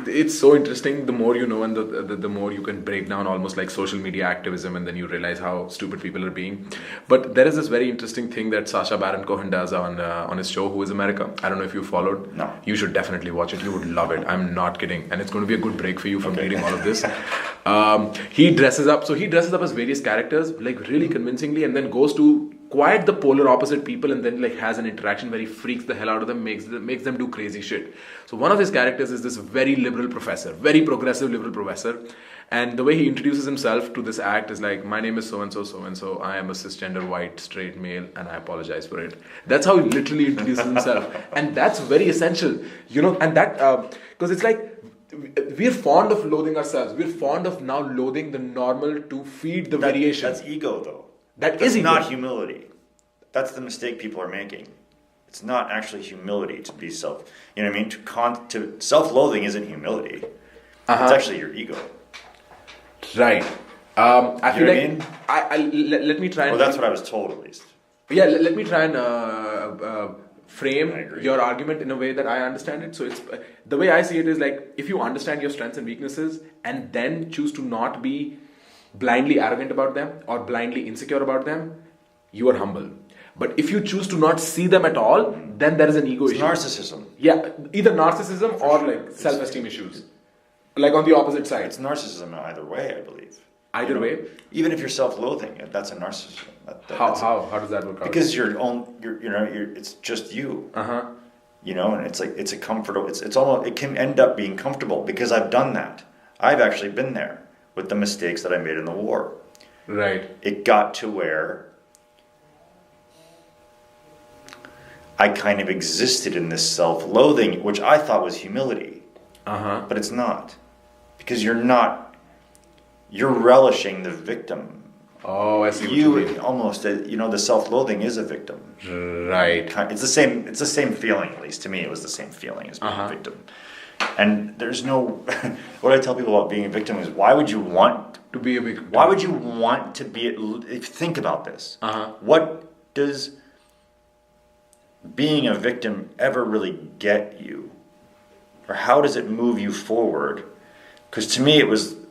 It's so interesting. The more you know, and the more you can break down almost like social media activism, and then you realize how stupid people are being. But there is this very interesting thing that Sacha Baron Cohen does on his show Who is America. I don't know if you followed. No. You should definitely watch it. You would love it. I'm not kidding, and it's going to be a good break for you from reading all of this. He dresses up. So he dresses up as various characters, like really convincingly, and then goes to quite the polar opposite people, and then like has an interaction where he freaks the hell out of them, makes them do crazy shit. So one of his characters is this very liberal professor, very progressive liberal professor, and the way he introduces himself to this act is like, my name is so and so, I am a cisgender white straight male, and I apologize for it. That's how he literally introduces himself, and that's very essential, and that because it's like, we're fond of loathing ourselves. We're fond of now loathing the normal to feed the variation. That's ego, though. That's not humility. That's the mistake people are making. It's not actually humility to be self. You know what I mean? To self-loathing isn't humility. It's actually your ego. Right. I feel like let me try and. Well, that's what I was told, at least. Yeah, let me try and frame your argument in a way that I understand it. So it's the way I see it is like, if you understand your strengths and weaknesses and then choose to not be blindly arrogant about them or blindly insecure about them, you are humble. But if you choose to not see them at all, then there is an ego issue. Narcissism. Yeah, either narcissism or like self-esteem issues. Like on the opposite side. It's narcissism either way, I believe. Either way? Even if you're self-loathing, that's a narcissism. How does that work out? Because it's just you. And it's like, it's a comfortable, it's almost, it can end up being comfortable because I've done that. I've actually been there with the mistakes that I made in the war. Right. It got to where I kind of existed in this self-loathing, which I thought was humility. But it's not. Because you're relishing the victim. Oh, I see what you mean. Almost, the self-loathing is a victim. Right. It's the same feeling, at least to me. It was the same feeling as being a victim. And there's no, what I tell people about being a victim is, why would you want to be a victim? Why would you want to be, think about this. What does being a victim ever really get you? Or how does it move you forward? Because to me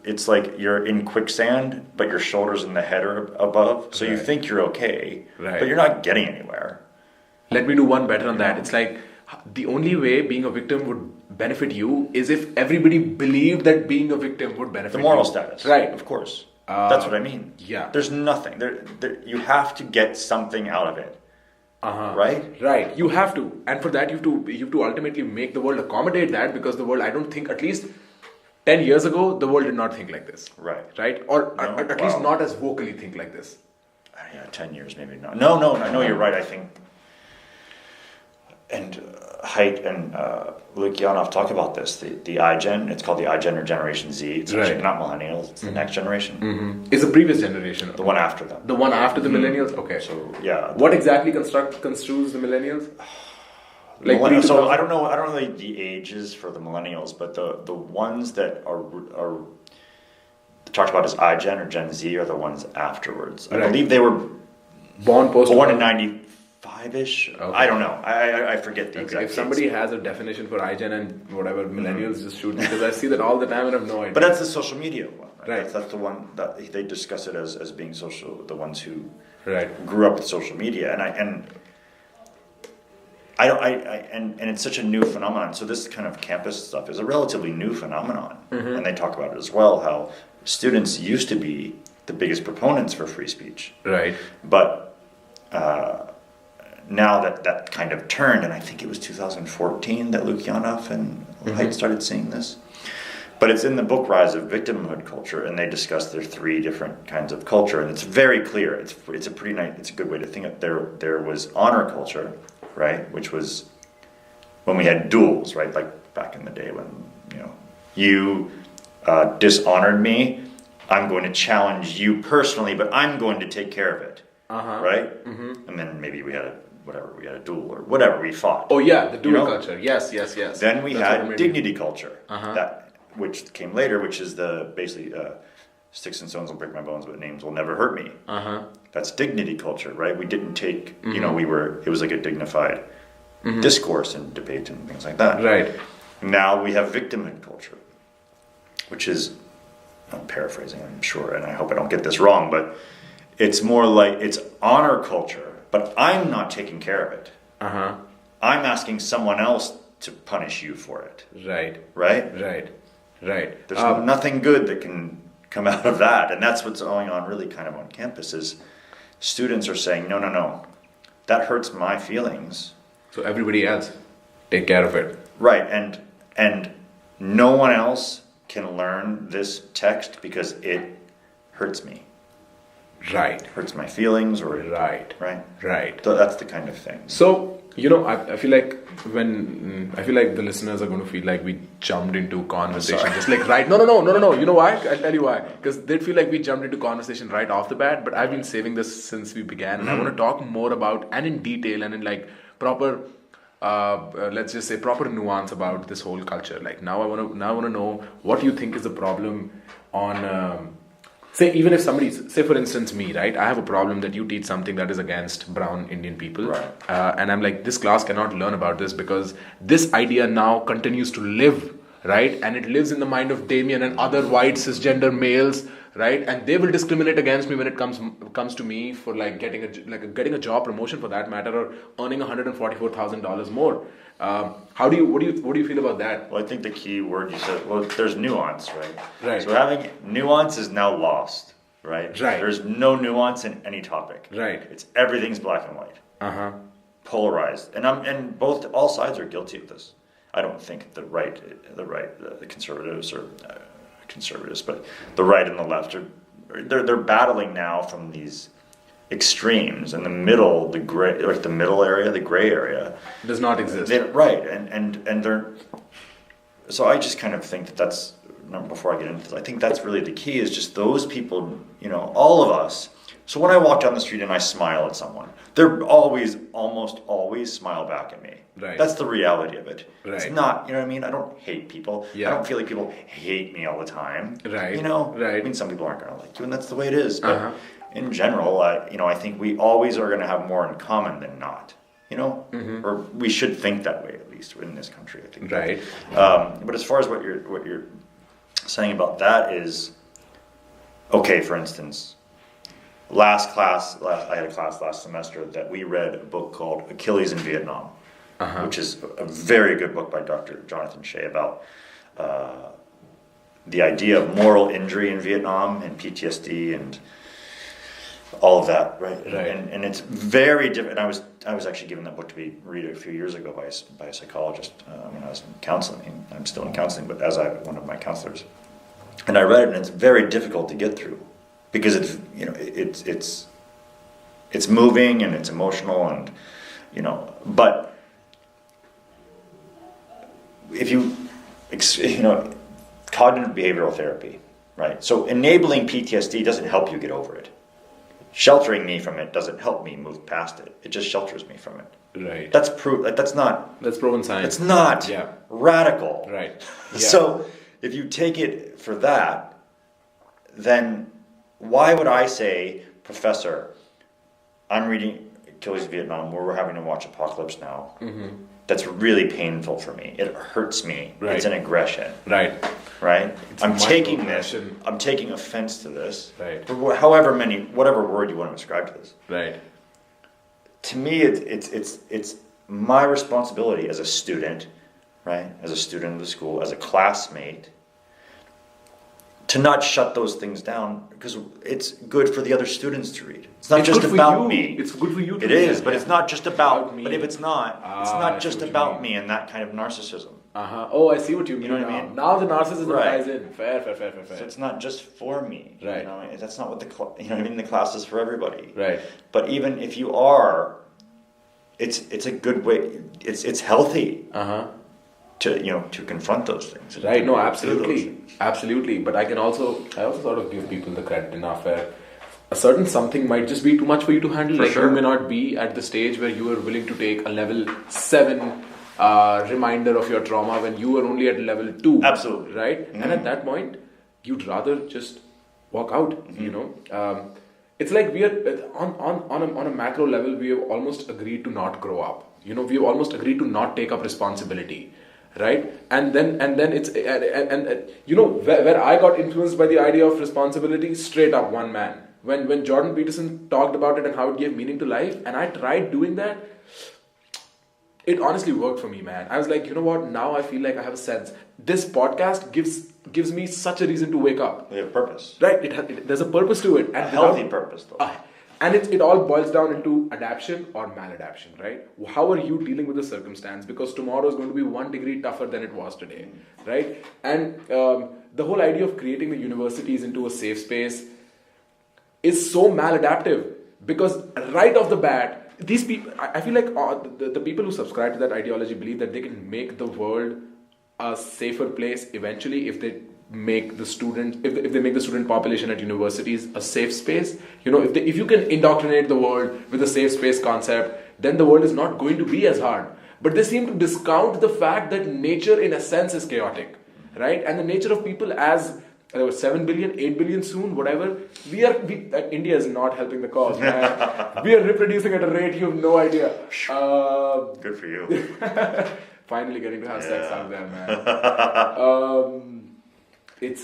it's like you're in quicksand, but your shoulders and the head are above. So you think you're okay, but you're not getting anywhere. Let me do one better on that. It's like, the only way being a victim would benefit you is if everybody believed that being a victim would benefit you. The moral status. Right. Of course. That's what I mean. Yeah. There's nothing. You have to get something out of it. Right? Right. You have to. And for that, you have to ultimately make the world accommodate that, because the world, I don't think, at least 10 years ago, the world did not think like this. Right. Right? Or at least not as vocally think like this. Yeah, 10 years maybe not. No, I know you're right, I think. And Haidt and Luke Yanov talk about this. The iGen, it's called the iGen or Generation Z. It's actually not millennials, it's the next generation. It's the previous generation. The one after them. The one after the millennials? Okay. So, yeah. What exactly construes the millennials? So I don't know the ages for the millennials, but the ones that are talked about as iGen or Gen Z are the ones afterwards. I Right. believe they were Born post. born in 95-ish. Okay. I don't know. I forget the Okay. exact If somebody dates. has a definition for iGen and whatever millennials, just shoot me because I see that all the time and I have no idea. But that's the social media one, right? Right. That's the one that they discuss it as being social. The ones who right. grew up with social media, and it's such a new phenomenon. So this kind of campus stuff is a relatively new phenomenon, and they talk about it as well. How students used to be the biggest proponents for free speech, Right. but now that kind of turned, and I think it was 2014 that Lukyanov and Haidt started seeing this. But it's in the book Rise of Victimhood Culture, and they discuss their 3 different kinds of culture, and it's very clear. It's a pretty nice. It's a good way to think of. There was honor culture, right, which was when we had duels, right, like back in the day when you dishonored me. I'm going to challenge you personally, but I'm going to take care of it, right? And then maybe we had a duel or whatever we fought. Oh yeah, the dual culture. Yes. Then we That's what I had mean. dignity culture, which came later, which is basically sticks and stones will break my bones, but names will never hurt me. That's dignity culture, right? We didn't take, it was like a dignified discourse and debate and things like that. Right. Now we have victimhood culture, which is, I'm paraphrasing, I'm sure, and I hope I don't get this wrong, but it's more like it's honor culture, but I'm not taking care of it. I'm asking someone else to punish you for it. Right. Right? Right. There's nothing good that can come out of that, and that's what's going on really kind of on campus is students are saying, no, that hurts my feelings. So everybody else, take care of it. Right, and no one else can learn this text because it hurts me. Right. Hurts my feelings or Right. right. So that's the kind of thing. So, I feel like the listeners are going to feel like we jumped into conversation. Just like, right. No. You know why? I'll tell you why. Because they'd feel like we jumped into conversation right off the bat, but I've been saving this since we began. And I want to talk more about, and in detail, and in like proper, let's just say proper nuance about this whole culture. Like now I want to know what you think is the problem on... say, even if say for instance me, right? I have a problem that you teach something that is against brown Indian people. Right. And I'm like, this class cannot learn about this because this idea now continues to live, right? And it lives in the mind of Damien and other white cisgender males, right? And they will discriminate against me when it comes to me for like getting a job promotion for that matter, or earning $144,000 more. What do you feel about that? Well, I think the key word you said, there's nuance, right? Right. So having nuance is now lost, right? Right. There's no nuance in any topic. Right. Everything's black and white. Polarized. And all sides are guilty of this. I don't think the conservatives or conservatives, but the right and the left they're battling now from these extremes, and the middle, the gray, or the middle area, the gray area does not exist. Right, and they're. So I just kind of think that's. Before I get into this, I think that's really the key. Is just those people, all of us. So when I walk down the street and I smile at someone, they're almost always smile back at me. Right. That's the reality of it. Right. It's not, you know what I mean? I don't hate people. Yeah. I don't feel like people hate me all the time. Right. Right. I mean, some people aren't going to like you, and that's the way it is. But in general, I think we always are going to have more in common than not. Or we should think that way, at least in this country, I think. Right. But as far as what you're saying about that is, okay, for instance, I had a class last semester that we read a book called Achilles in Vietnam, which is a very good book by Dr. Jonathan Shea about the idea of moral injury in Vietnam and PTSD and all of that, right? And it's very different. And I was actually given that book to read a few years ago by a psychologist when I was in counseling. I'm still in counseling, but as one of my counselors. And I read it, and it's very difficult to get through because it's moving and it's emotional, and but if cognitive behavioral therapy, right? So enabling PTSD doesn't help you get over it. Sheltering me from it doesn't help me move past it. It just shelters me from it. Right. That's proven science. It's not radical. Right. Yeah. So if you take it for that, then why would I say, Professor, I'm reading Achilles Vietnam, where we're having to watch Apocalypse Now. That's really painful for me. It hurts me. Right. It's an aggression. Right. Right? It's I'm taking this. microaggression. I'm taking offense to this. Right. For whatever word you want to ascribe to this. Right. To me, it's my responsibility as a student, right? As a student of the school, as a classmate, to not shut those things down, because it's good for the other students to read. It's not just about me. It's good for you to It read. is, but it's not just about me. But if it's not, it's I not see just what you about mean. me and that kind of narcissism. Oh, I see what you mean. You know what I mean? Now the narcissism Right. ties in. Fair. So it's not just for me. Right. You know, that's not what you know what I mean? The class is for everybody. Right. But even if you are, it's a good way. It's healthy. To confront those things. Right, no, To do those absolutely. things. Absolutely. But I also sort of give people the credit enough where a certain something might just be too much for you to handle. For like sure. you may not be at the stage where you are willing to take a level 7 reminder of your trauma when you were only at level 2. Absolutely. Right? And at that point, you'd rather just walk out, you know. It's like we are on a macro level, we have almost agreed to not grow up. You know, we have almost agreed to not take up responsibility. Right, and then it's and you know where I got influenced by the idea of responsibility, straight up one man. When Jordan Peterson talked about it and how it gave meaning to life, and I tried doing that, it honestly worked for me, man. I was like, you know what? Now I feel like I have a sense. This podcast gives me such a reason to wake up. We have purpose. Right, there's a purpose to it, and A healthy purpose, though. And it all boils down into adaptation or maladaptation, right? How are you dealing with the circumstance? Because tomorrow is going to be 1 degree tougher than it was today, right? And the whole idea of creating the universities into a safe space is so maladaptive because right off the bat, these people, I feel like the people who subscribe to that ideology believe that they can make the world a safer place eventually if they make the student if they make the student population at universities a safe space. You know, if you can indoctrinate the world with a safe space concept, then the world is not going to be as hard. But they seem to discount the fact that nature in a sense is chaotic, right? And the nature of people as 7 billion, 8 billion soon, whatever. India is not helping the cause, man. We are reproducing at a rate you have no idea. Good for you. Finally getting to have sex out there, man. It's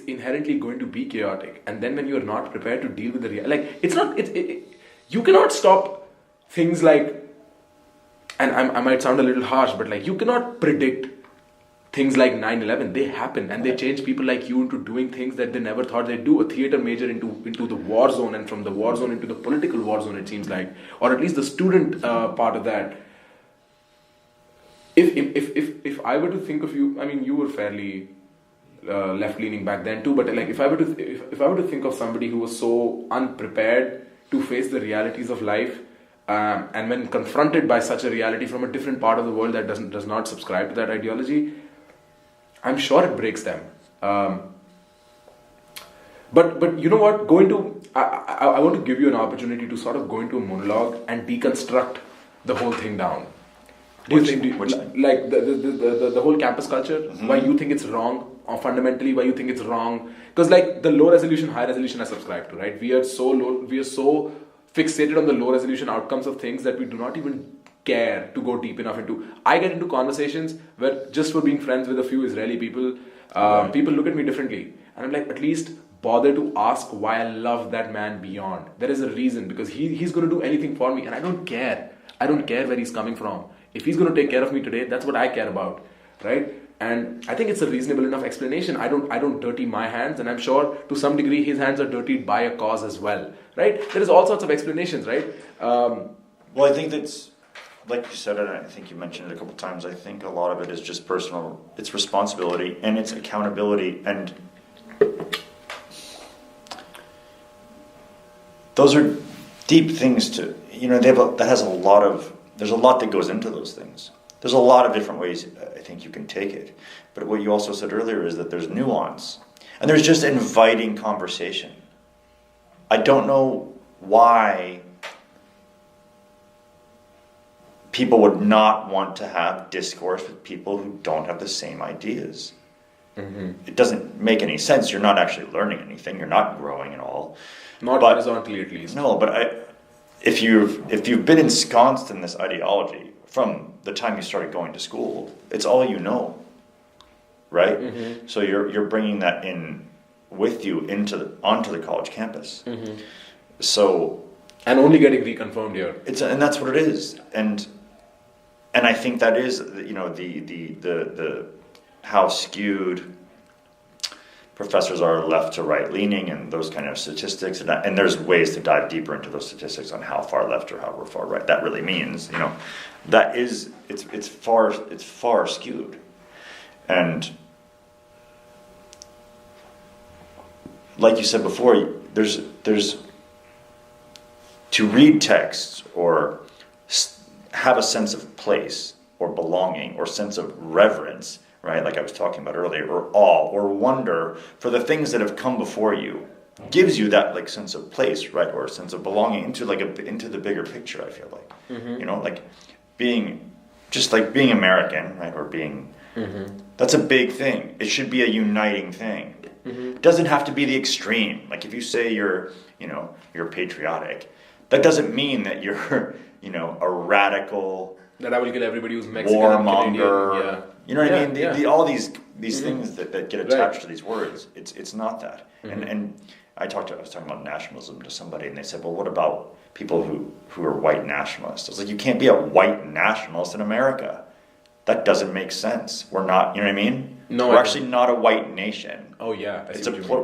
inherently going to be chaotic, and then when you are not prepared to deal with the you cannot stop things like, and I might sound a little harsh, but like you cannot predict things like 9/11. They happen and they change people like you into doing things that they never thought they'd do. A theater major into the war zone, and from the war zone into the political war zone, it seems like, or at least the student part of that. If I were to think of you, I mean, you were fairly left-leaning back then too, but like if I were to think of somebody who was so unprepared to face the realities of life, and when confronted by such a reality from a different part of the world that does not subscribe to that ideology, I'm sure it breaks them. But you know what? I want to give you an opportunity to sort of go into a monologue and deconstruct the whole thing down. Like the whole campus culture, why you think it's wrong, or fundamentally why you think it's wrong? Because like the low resolution, high resolution I subscribe to, right? We are so fixated on the low resolution outcomes of things that we do not even care to go deep enough into. I get into conversations where just for being friends with a few Israeli people, people look at me differently, and I'm like, at least bother to ask why I love that man beyond. There is a reason, because he's going to do anything for me, and I don't care. I don't care where he's coming from. If he's going to take care of me today, that's what I care about, right? And I think it's a reasonable enough explanation. I don't dirty my hands, and I'm sure to some degree his hands are dirtied by a cause as well, right? There is all sorts of explanations, right? Well, I think that's, like you said, and I think you mentioned it a couple of times, I think a lot of it is just personal. It's responsibility and it's accountability, and those are deep things to, you know, there's a lot that goes into those things. There's a lot of different ways I think you can take it. But what you also said earlier is that there's nuance. And there's just inviting conversation. I don't know why people would not want to have discourse with people who don't have the same ideas. It doesn't make any sense. You're not actually learning anything. You're not growing at all. Not horizontally, at least. No, but if you've been ensconced in this ideology from the time you started going to school, it's all you know, right? So you're bringing that in with you onto the college campus. So, and only getting reconfirmed here. And that's what it is. And I think that is, the how skewed professors are left to right leaning and those kind of statistics, and there's ways to dive deeper into those statistics on how far left or how far right that really means. That is it's far skewed, and like you said before, there's to read texts or have a sense of place or belonging or sense of reverence, right? Like I was talking about earlier, or awe or wonder for the things that have come before you, gives you that like sense of place, right, or a sense of belonging into the bigger picture. I feel like, like being American, right, or being that's a big thing. It should be a uniting thing. It doesn't have to be the extreme. Like if you say you're patriotic, that doesn't mean that you're a radical. That I will kill everybody who's Mexican, warmonger. Yeah. You know what I mean? All these things that get attached to these words. It's not that. And I was talking about nationalism to somebody, and they said, "Well, what about people who are white nationalists?" I was like, "You can't be a white nationalist in America. That doesn't make sense. We're not. You know what I mean? No, we're actually not a white nation. Oh yeah,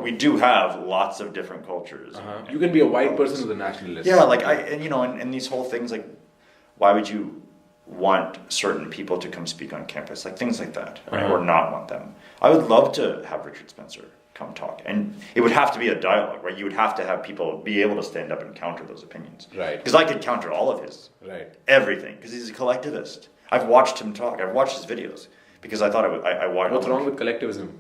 we do have lots of different cultures. You can be a white person who's a nationalist. Yeah, like and these whole things, like, why would you want certain people to come speak on campus, like things like that, right? Or not want them? I would love to have Richard Spencer come talk, and it would have to be a dialogue, right? You would have to have people be able to stand up and counter those opinions, right? Because I could counter all of his, everything, because he's a collectivist. I've watched him talk. I've watched his videos because I thought I watched. What's wrong with collectivism?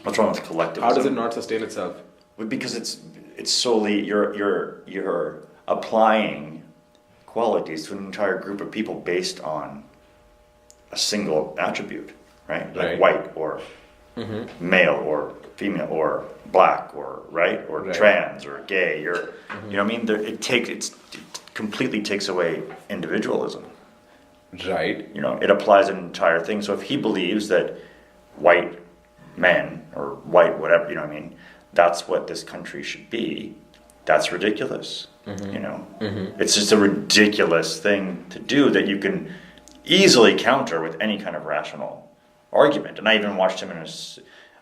What's wrong with collectivism? How does it not sustain itself? Because it's solely you're applying qualities to an entire group of people based on a single attribute, right? Like white or male or female or black or or trans or gay or you know what I mean? It completely takes away individualism. Right. It applies an entire thing. So if he believes that white men or white whatever, you know what I mean, that's what this country should be, that's ridiculous. It's just a ridiculous thing to do that you can easily counter with any kind of rational argument. And I even watched him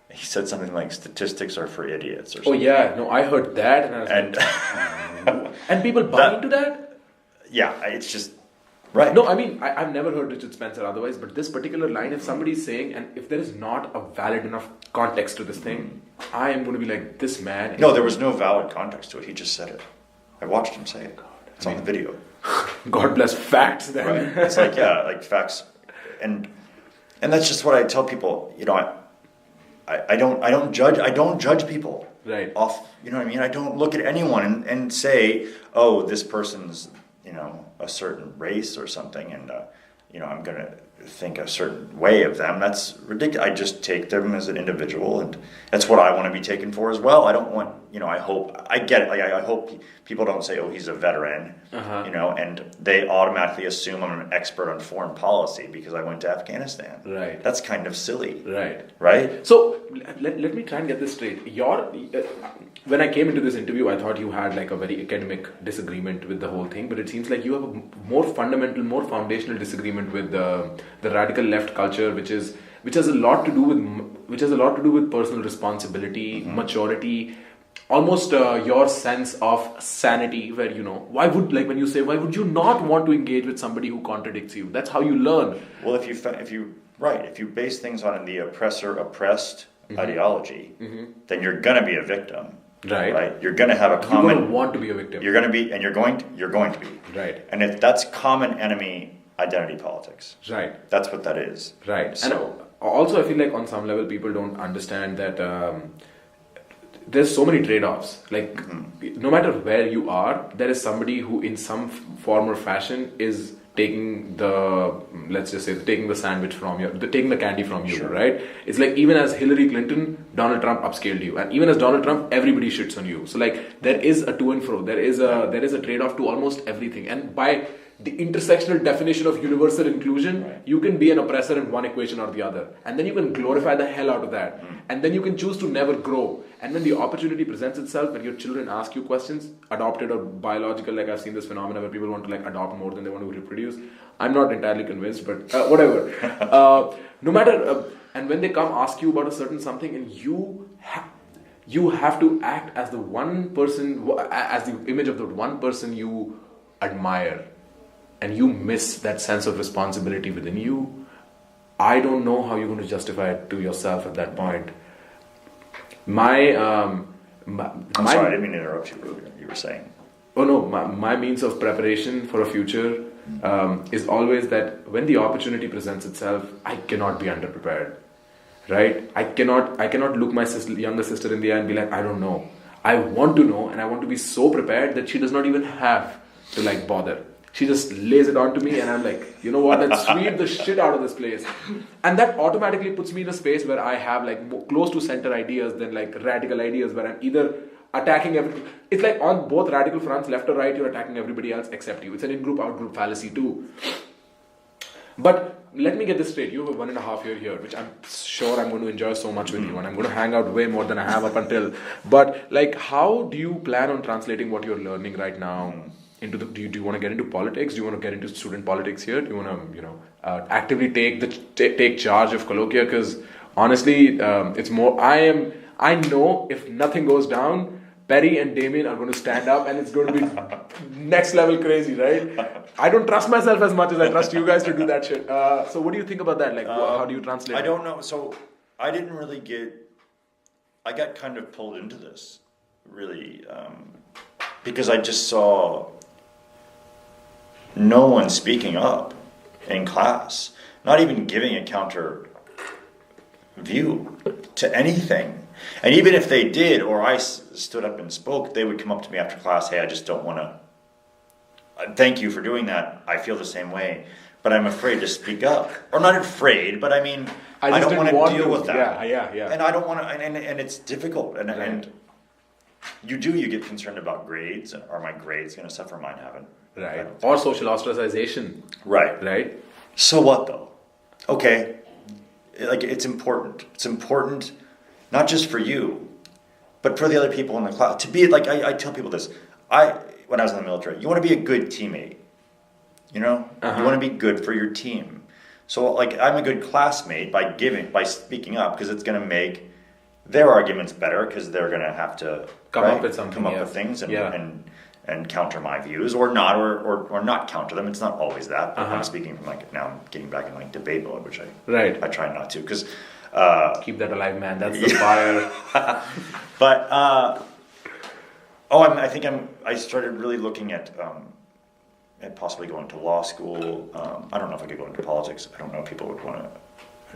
he said something like statistics are for idiots or something. Oh yeah, no, I heard that and I was like, and people buy into that? Yeah, it's just right. No, I mean, I've never heard Richard Spencer otherwise, but this particular line, if somebody's saying, and if there is not a valid enough context to this thing, I am going to be like, this man... No, there was no valid context to it. He just said it. I watched him say it. It's on the video. God bless facts then. Right. It's like, yeah, like facts. And that's just what I tell people, I don't judge people. Right. Off, you know what I mean? I don't look at anyone and say, oh, this person's, a certain race or something, and I'm going to think a certain way of them. That's ridiculous. I just take them as an individual, and that's what I want to be taken for as well. I don't want, I get it. Like I hope people don't say, oh, he's a veteran, and they automatically assume I'm an expert on foreign policy because I went to Afghanistan. Right. That's kind of silly. Right. So let me try and get this straight. When I came into this interview, I thought you had like a very academic disagreement with the whole thing, but it seems like you have a more fundamental, more foundational disagreement with the radical left culture, which has a lot to do with personal responsibility, maturity, almost your sense of sanity. Where why would you not want to engage with somebody who contradicts you? That's how you learn. Well, if you base things on the oppressor-oppressed ideology, then you're gonna be a victim. Right. You're going to have a common. You're going to want to be a victim. You're going to be, and you're going to be. Right. And if that's common enemy identity politics. Right. That's what that is. Right. So, and also, I feel like on some level, people don't understand that there's so many trade-offs. Like, no matter where you are, there is somebody who, in some form or fashion, is taking the, let's just say, taking the sandwich from you, taking the candy from you, right? It's like even as Hillary Clinton, Donald Trump upscaled you, and even as Donald Trump, everybody shits on you. So like there is a to and fro, there is a trade-off to almost everything, and by the intersectional definition of universal inclusion, you can be an oppressor in one equation or the other, and then you can glorify the hell out of that, and then you can choose to never grow. And when the opportunity presents itself, when your children ask you questions, adopted or biological, like I've seen this phenomena where people want to like adopt more than they want to reproduce. I'm not entirely convinced, but whatever. No matter, and when they come ask you about a certain something, and you have to act as the one person, as the image of the one person you admire, and you miss that sense of responsibility within you, I don't know how you're going to justify it to yourself at that point. I'm sorry, I didn't mean to interrupt you earlier. You were saying. Oh no, my means of preparation for a future is always that when the opportunity presents itself, I cannot be underprepared, right? I cannot look my younger sister in the eye and be like, I don't know. I want to know, and I want to be so prepared that she does not even have to like bother. She just lays it on to me, and I'm like, you know what, let's sweep the shit out of this place. And that automatically puts me in a space where I have like close to center ideas than like radical ideas, where I'm either attacking everything. It's like on both radical fronts, left or right, you're attacking everybody else except you. It's an in-group, out-group fallacy too. But let me get this straight. You have a 1.5 year here, which I'm sure I'm going to enjoy so much with you, and I'm going to hang out way more than I have up until. But like, how do you plan on translating what you're learning right now into the? Do you want to get into politics? Do you want to get into student politics here? Do you want to actively take charge of colloquia? Because honestly, it's more. I know if nothing goes down, Perry and Damien are going to stand up, and it's going to be next level crazy, right? I don't trust myself as much as I trust you guys to do that shit. So what do you think about that? Like, how do you translate? I don't know. So I didn't really I got kind of pulled into this, really, because I just saw no one speaking up in class, not even giving a counter view to anything. And even if they did, or I stood up and spoke, they would come up to me after class, hey, I just don't want to, thank you for doing that, I feel the same way, but I'm afraid to speak up. Or not afraid, but I mean, I don't want to deal with that. Yeah. And I don't want to, and it's difficult, and you get concerned about grades, and are my grades going to suffer? Mine haven't. Right. Or social ostracization. Right. So what though? Okay, like it's important. It's important not just for you, but for the other people in the class. To be like, I tell people this. When I was in the military, you want to be a good teammate. You know, you want to be good for your team. So like, I'm a good classmate by speaking up, because it's going to make their arguments better, because they're going to have to come up with something, come up with things and counter my views, or not, or not counter them. It's not always that. But I'm speaking from like, now I'm getting back in like debate mode, which I try not to, because keep that alive, man. That's the fire. But I started really looking at possibly going to law school. I don't know if I could go into politics. I don't know if people would want to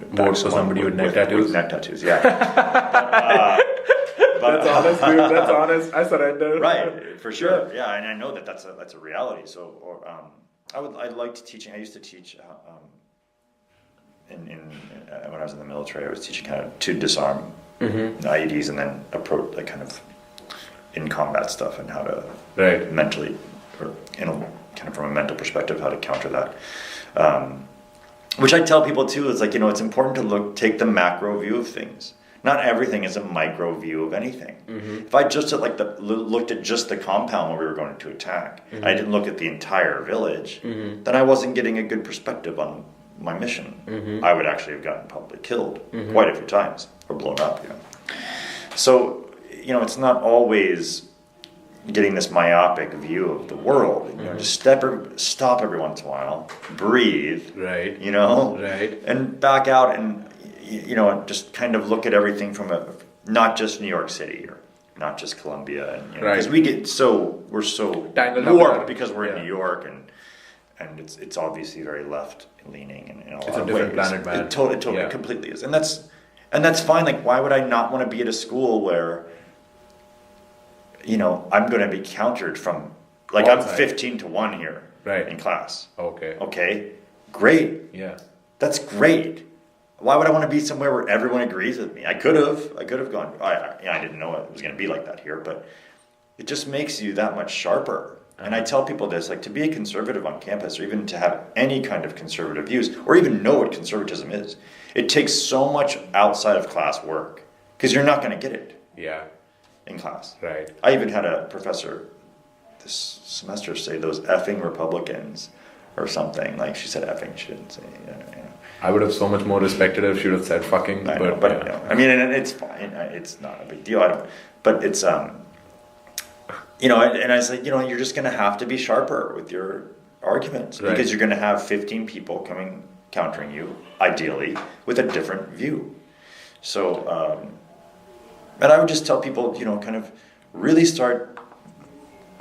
vote for somebody with neck tattoos. With neck tattoos, yeah. But that's honest, dude. That's honest. I surrender. Right, for sure. Yeah, and I know that's a reality. So, I liked teaching. I used to teach. When I was in the military, I was teaching kind of to disarm IEDs, and then approach like kind of in combat stuff, and how to mentally, or kind of from a mental perspective, how to counter that. Which I tell people too, is like, it's important to take the macro view of things. Not everything is a micro view of anything. If I just looked at just the compound where we were going to attack, and I didn't look at the entire village, then I wasn't getting a good perspective on my mission. I would actually have gotten probably killed quite a few times, or blown up. So it's not always getting this myopic view of the world. Just stop every once in a while, breathe, and back out, and just kind of look at everything from not just New York City, or not just Columbia, and because we're so warped because we're in New York, and it's obviously very left leaning in a lot of ways. It's a different planet, man. It totally completely is, and that's fine. Like, why would I not want to be at a school where I'm going to be countered from Like, All I'm sides. 15-1 here Right. in class. Okay. Okay, great. Yeah. That's great. Why would I want to be somewhere where everyone agrees with me? I could have gone. I didn't know it was going to be like that here, but it just makes you that much sharper. And I tell people this, like, to be a conservative on campus, or even to have any kind of conservative views, or even know what conservatism is, it takes so much outside of class work, because you're not going to get it Yeah. in class. Right. I even had a professor this semester say those effing Republicans or something. Like, she said effing, she didn't say, you know. I would have so much more respected her if she would have said fucking. I know, but yeah. you know, I mean, and it's fine. It's not a big deal. But it's you know, and I was like, you know, you're just going to have to be sharper with your arguments, Right. because you're going to have 15 people countering you, ideally, with a different view. So, and I would just tell people, you know, kind of really start,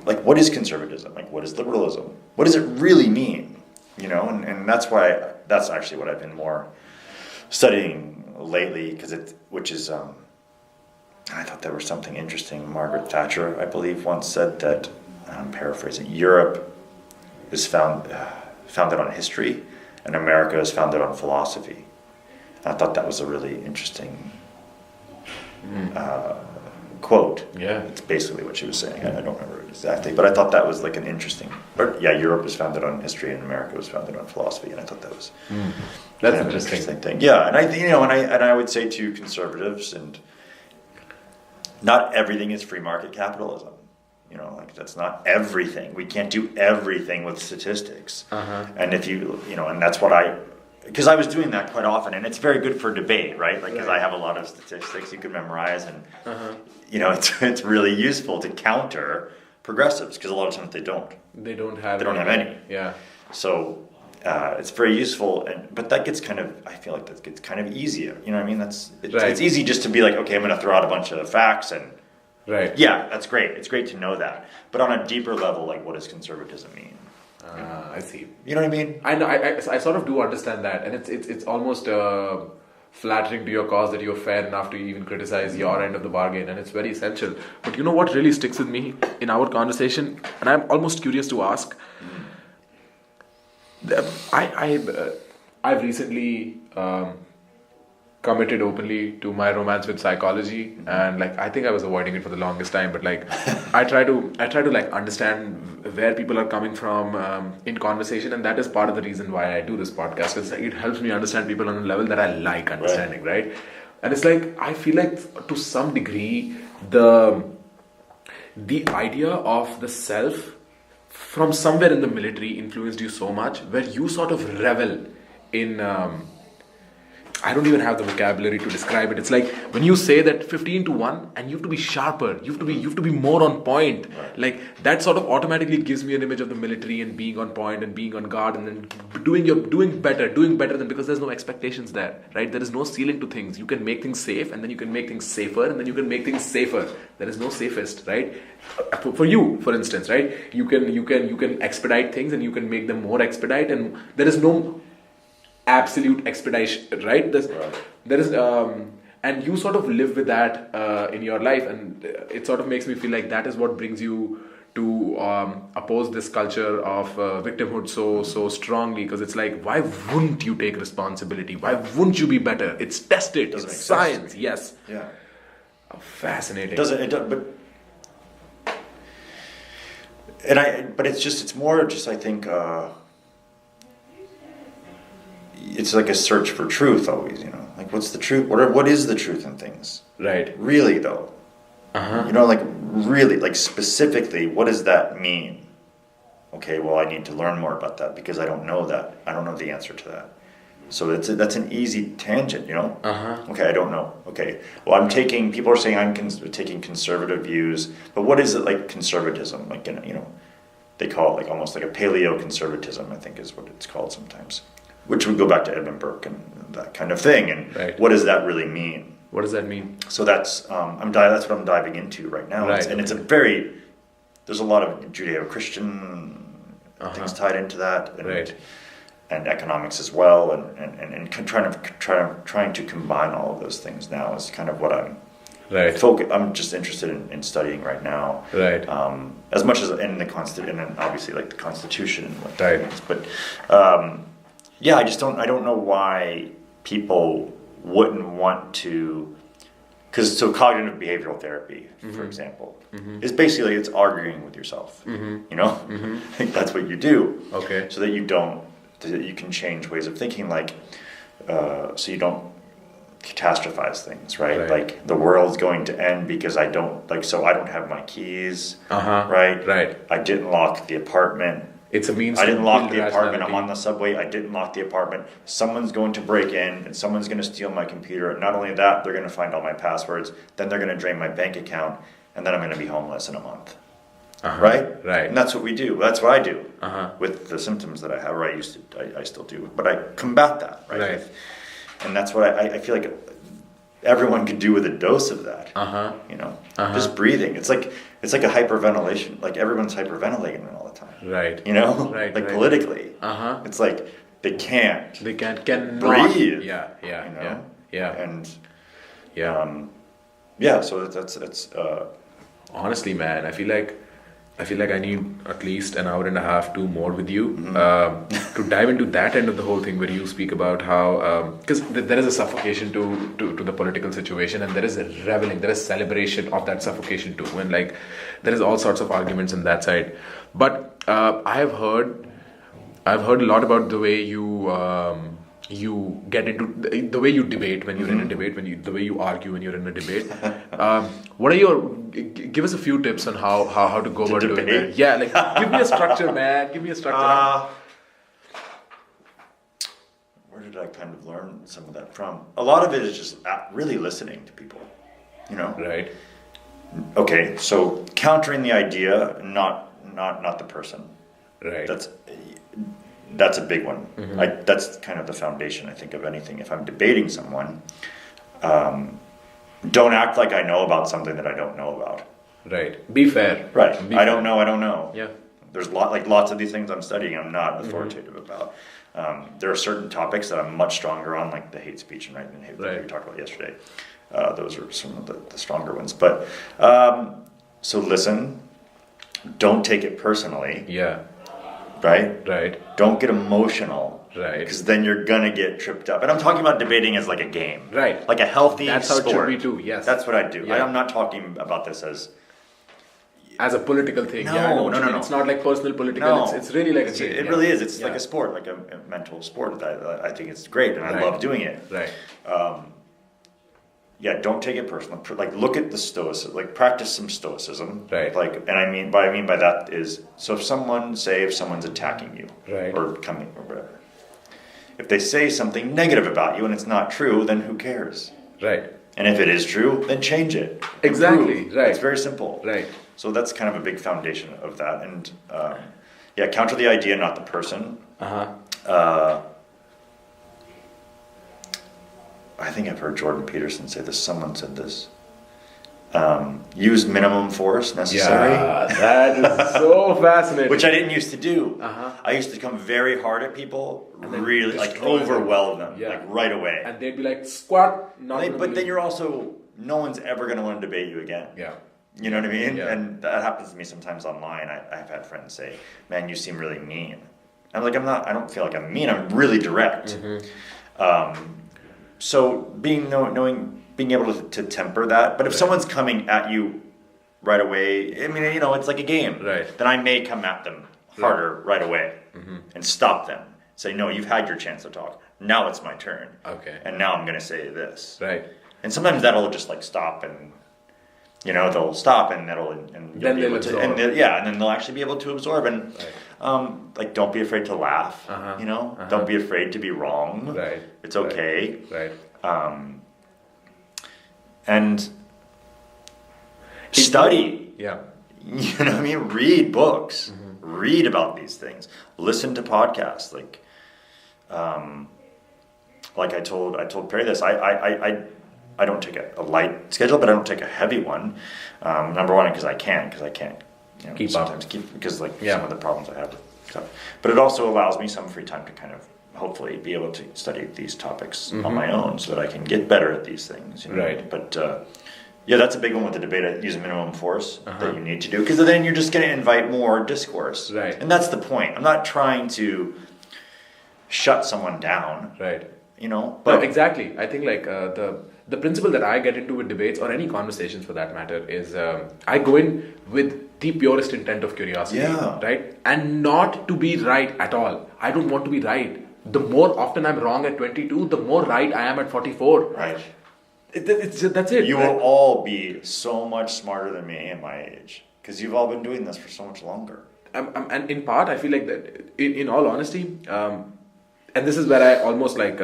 like, what is conservatism? Like, what is liberalism? What does it really mean? You know, and that's why, that's actually what I've been more studying lately, which is, I thought there was something interesting. Margaret Thatcher, I believe, once said that, I'm paraphrasing, Europe is founded on history, and America is founded on philosophy. And I thought that was a really interesting quote. Yeah. It's basically what she was saying. I don't remember it exactly, but I thought that was like an interesting. But yeah, Europe was founded on history, and America was founded on philosophy, and I thought that was That's kind of an interesting. thing. Yeah, and I would say to conservatives, and not everything is free market capitalism. You know, like, that's not everything. We can't do everything with statistics. And if you know, and that's what because I was doing that quite often, and it's very good for debate, right? Like, because I have a lot of statistics you can memorize, and you know, it's really useful to counter progressives, because a lot of times they don't. They don't have any. Yeah. So it's very useful, but that gets kind of, I feel like that gets kind of easier. You know what I mean? It's easy just to be like, okay, I'm going to throw out a bunch of facts, and Right. yeah, that's great. It's great to know that. But on a deeper level, like, what does conservatism mean? I see. You know what I mean? I know. I sort of do understand that, and it's almost flattering to your cause that you're fair enough to even criticize your end of the bargain, and it's very essential. But you know what really sticks with me in our conversation, and I'm almost curious to ask. I've recently committed openly to my romance with psychology, and like, I think I was avoiding it for the longest time, but like, I try to like understand where people are coming from in conversation, and that is part of the reason why I do this podcast, because it helps me understand people on a level that I like understanding, right? And it's like, I feel like to some degree the idea of the self from somewhere in the military influenced you so much, where you sort of revel in I don't even have the vocabulary to describe it. It's like when you say that 15-1, and you have to be sharper, you have to be more on point. Right. Like, that sort of automatically gives me an image of the military and being on point and being on guard, and then doing better than, because there's no expectations there, right? There is no ceiling to things. You can make things safe, and then you can make things safer, and then you can make things safer. There is no safest, right? For you, for instance, right? You can expedite things, and you can make them more expedite, and there is no absolute expedition, right? There is, and you sort of live with that in your life, and it sort of makes me feel like that is what brings you to oppose this culture of victimhood so strongly, because it's like, why wouldn't you take responsibility? Why wouldn't you be better? It's tested. It's science. Yes. Yeah. Fascinating. But it's more just, I think, it's like a search for truth always, you know, like, what's the truth? What is the truth in things? Right. Really though. You know, like, really, like, specifically, what does that mean? Okay, well, I need to learn more about that, because I don't know that. I don't know the answer to that. So that's an easy tangent, you know? Okay, I don't know. Okay, well, people are saying I'm taking conservative views, but what is it, like, conservatism? Like, you know, they call it like almost like a paleo-conservatism, I think is what it's called sometimes, which would go back to Edmund Burke and that kind of thing. And What does that really mean? What does that mean? So that's that's what I'm diving into right now. Right. And there's a lot of Judeo-Christian things tied into that, and economics as well, and trying to combine all of those things now is kind of what I'm Right. I'm just interested in studying right now. Right. As much as in the and then obviously like the Constitution and what Right. that means. But yeah, I don't know why people wouldn't want to, because so cognitive behavioral therapy, for example, is basically it's arguing with yourself. You know, I think that's what you do. Okay. So that you can change ways of thinking, like so you don't catastrophize things, right? Like the world's going to end because I don't have my keys, right? Right. I didn't lock the apartment. It's a means. I didn't lock build the apartment. I'm rationality. on the subway. I didn't lock the apartment. Someone's going to break in and someone's going to steal my computer. And not only that, they're going to find all my passwords. Then they're going to drain my bank account, and then I'm going to be homeless in a month. Right? Right. And that's what we do. That's what I do with the symptoms that I have. Or I still do, but I combat that. Right. And that's what I feel like everyone could do with a dose of that. You know, just breathing. It's like a hyperventilation. Like everyone's hyperventilating all the time. Right. You know, Right. like politically. It's like they can't breathe. Yeah. You know? Yeah. And Yeah. So that's Honestly, man, I feel like I need at least an hour and a half, 2 more with you to dive into that end of the whole thing where you speak about how because there is a suffocation to the political situation, and there is a reveling, there is celebration of that suffocation too, and like there is all sorts of arguments on that side. But I've heard a lot about the way you get into the way you debate when you're in a debate, the way you argue when you're in a debate. What are give us a few tips on how to go about doing that? Yeah, like give me a structure, man. Give me a structure. Where did I kind of learn some of that from? A lot of it is just really listening to people, you know? Right. Okay, so countering the idea, not the person. Right. That's a big one. That's kind of the foundation, I think, of anything. If I'm debating someone, don't act like I know about something that I don't know about. Right. Be fair. Right. Be I don't know. Yeah. There's lots of these things I'm studying I'm not authoritative about. There are certain topics that I'm much stronger on, like the hate speech and right-wing hate that we talked about yesterday. Those are some of the stronger ones. But so listen, don't take it personally. Yeah. Right? Don't get emotional. Right. Because then you're gonna get tripped up. And I'm talking about debating as like a game. Right. Like a healthy That's how sport. it should be too, yes. That's what I do. Yeah. I'm not talking about this as a political thing. No. It's not like personal political. No. It's really like a game. It really is. It's like a sport, like a mental sport. I think it's great, and I love doing it. Right. Yeah, don't take it personal. Like, look at the stoicism. Like, practice some stoicism. Right. Like, and what I mean by that is, so if someone's attacking you, right, or coming or whatever, if they say something negative about you and it's not true, then who cares? Right. And if it is true, then change it. Exactly. Improve. Right. It's very simple. Right. So that's kind of a big foundation of that. And counter the idea, not the person. I think I've heard Jordan Peterson say this. Someone said this. Use minimum force necessary. Yeah, that is so fascinating. Which I didn't used to do. I used to come very hard at people, really like overwhelm them, like right away. And they'd be like, squat. But then you're also, no one's ever going to want to debate you again. Yeah. You know what I mean? Yeah. And that happens to me sometimes online. I've had friends say, "Man, you seem really mean." I'm like, I'm not. I don't feel like I'm mean. I'm really direct. So being able to temper that. But if someone's coming at you right away, I mean, it's like a game. Right. Then I may come at them harder right away and stop them. Say, "No, you've had your chance to talk. Now it's my turn. Okay. And now I'm going to say this." Right. And sometimes that'll just like stop and. They'll stop and then they'll absorb. And then they'll actually be able to absorb and don't be afraid to laugh. Don't be afraid to be wrong. Right. It's okay. Right. And study. Yeah. You know what I mean? Read books. Read about these things. Listen to podcasts. Like I told Perry this. I don't take a light schedule, but I don't take a heavy one. Number one, because I can't keep sometimes up. Because some of the problems I have with stuff. But it also allows me some free time to kind of hopefully be able to study these topics on my own, so that I can get better at these things. Right. But Yeah, that's a big one with the debate. Use minimum force that you need to do, because then you're just going to invite more discourse. Right. And that's the point. I'm not trying to shut someone down. Right. You know? No, But exactly. I think like the principle that I get into with debates or any conversations for that matter is I go in with the purest intent of curiosity, Yeah. right? And not to be right at all. I don't want to be right. The more often I'm wrong at 22, the more right I am at 44. right. That's it. You right? will all be so much smarter than me at my age, because you've all been doing this for so much longer. And in part, I feel like that. In all honesty, and this is where I almost like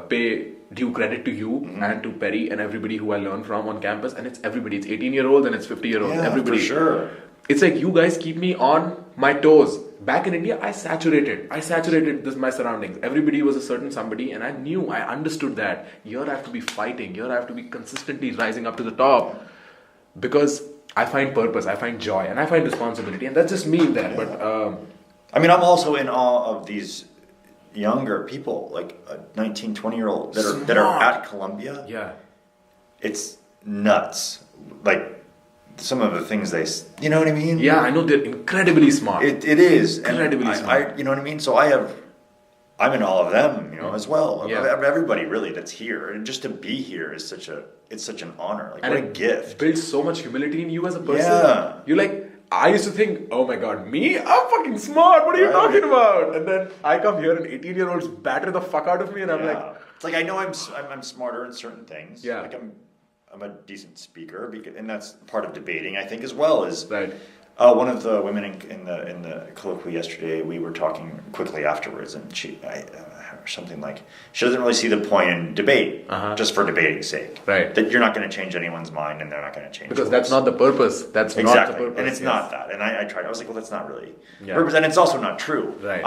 pay due credit to you and to Perry and everybody who I learn from on campus. And it's everybody. It's 18-year-olds and it's 50-year-olds. Yeah, everybody. for sure. It's like you guys keep me on my toes. Back in India, I saturated my surroundings. Everybody was a certain somebody, and I understood that. Here I have to be fighting. Here I have to be consistently rising up to the top, because I find purpose, I find joy, and I find responsibility, and that's just me there. Yeah. But I mean, I'm also in awe of these younger people, like a 19, 20-year-old that are at Columbia. yeah, It's nuts. Like, some of the things you know what I mean? yeah, I know they're incredibly smart. It is. Incredibly and smart. you know what I mean? So I'm in all of them, you know, as well. Yeah. Everybody really that's here. And just to be here is such an honor. Like, and what a it gift. builds so much humility in you as a person. Yeah. You like, I used to think, oh my god, me? I'm fucking smart. What are you Right. talking about? And then I come here and 18-year-olds batter the fuck out of me, and I'm like, It's like, I know I'm smarter in certain things. Yeah. Like I'm a decent speaker, and that's part of debating, I think, as well. Is right. one of the women in the colloquy yesterday, we were talking quickly afterwards, and something like, she doesn't really see the point in debate, just for debating's sake. Right. That you're not going to change anyone's mind, and they're not going to change Because yours. that's not the purpose. That's Exactly. not the purpose. And it's yes. not that. And I tried. I was like, well, that's not really Yeah. purpose, and it's also not true. Right.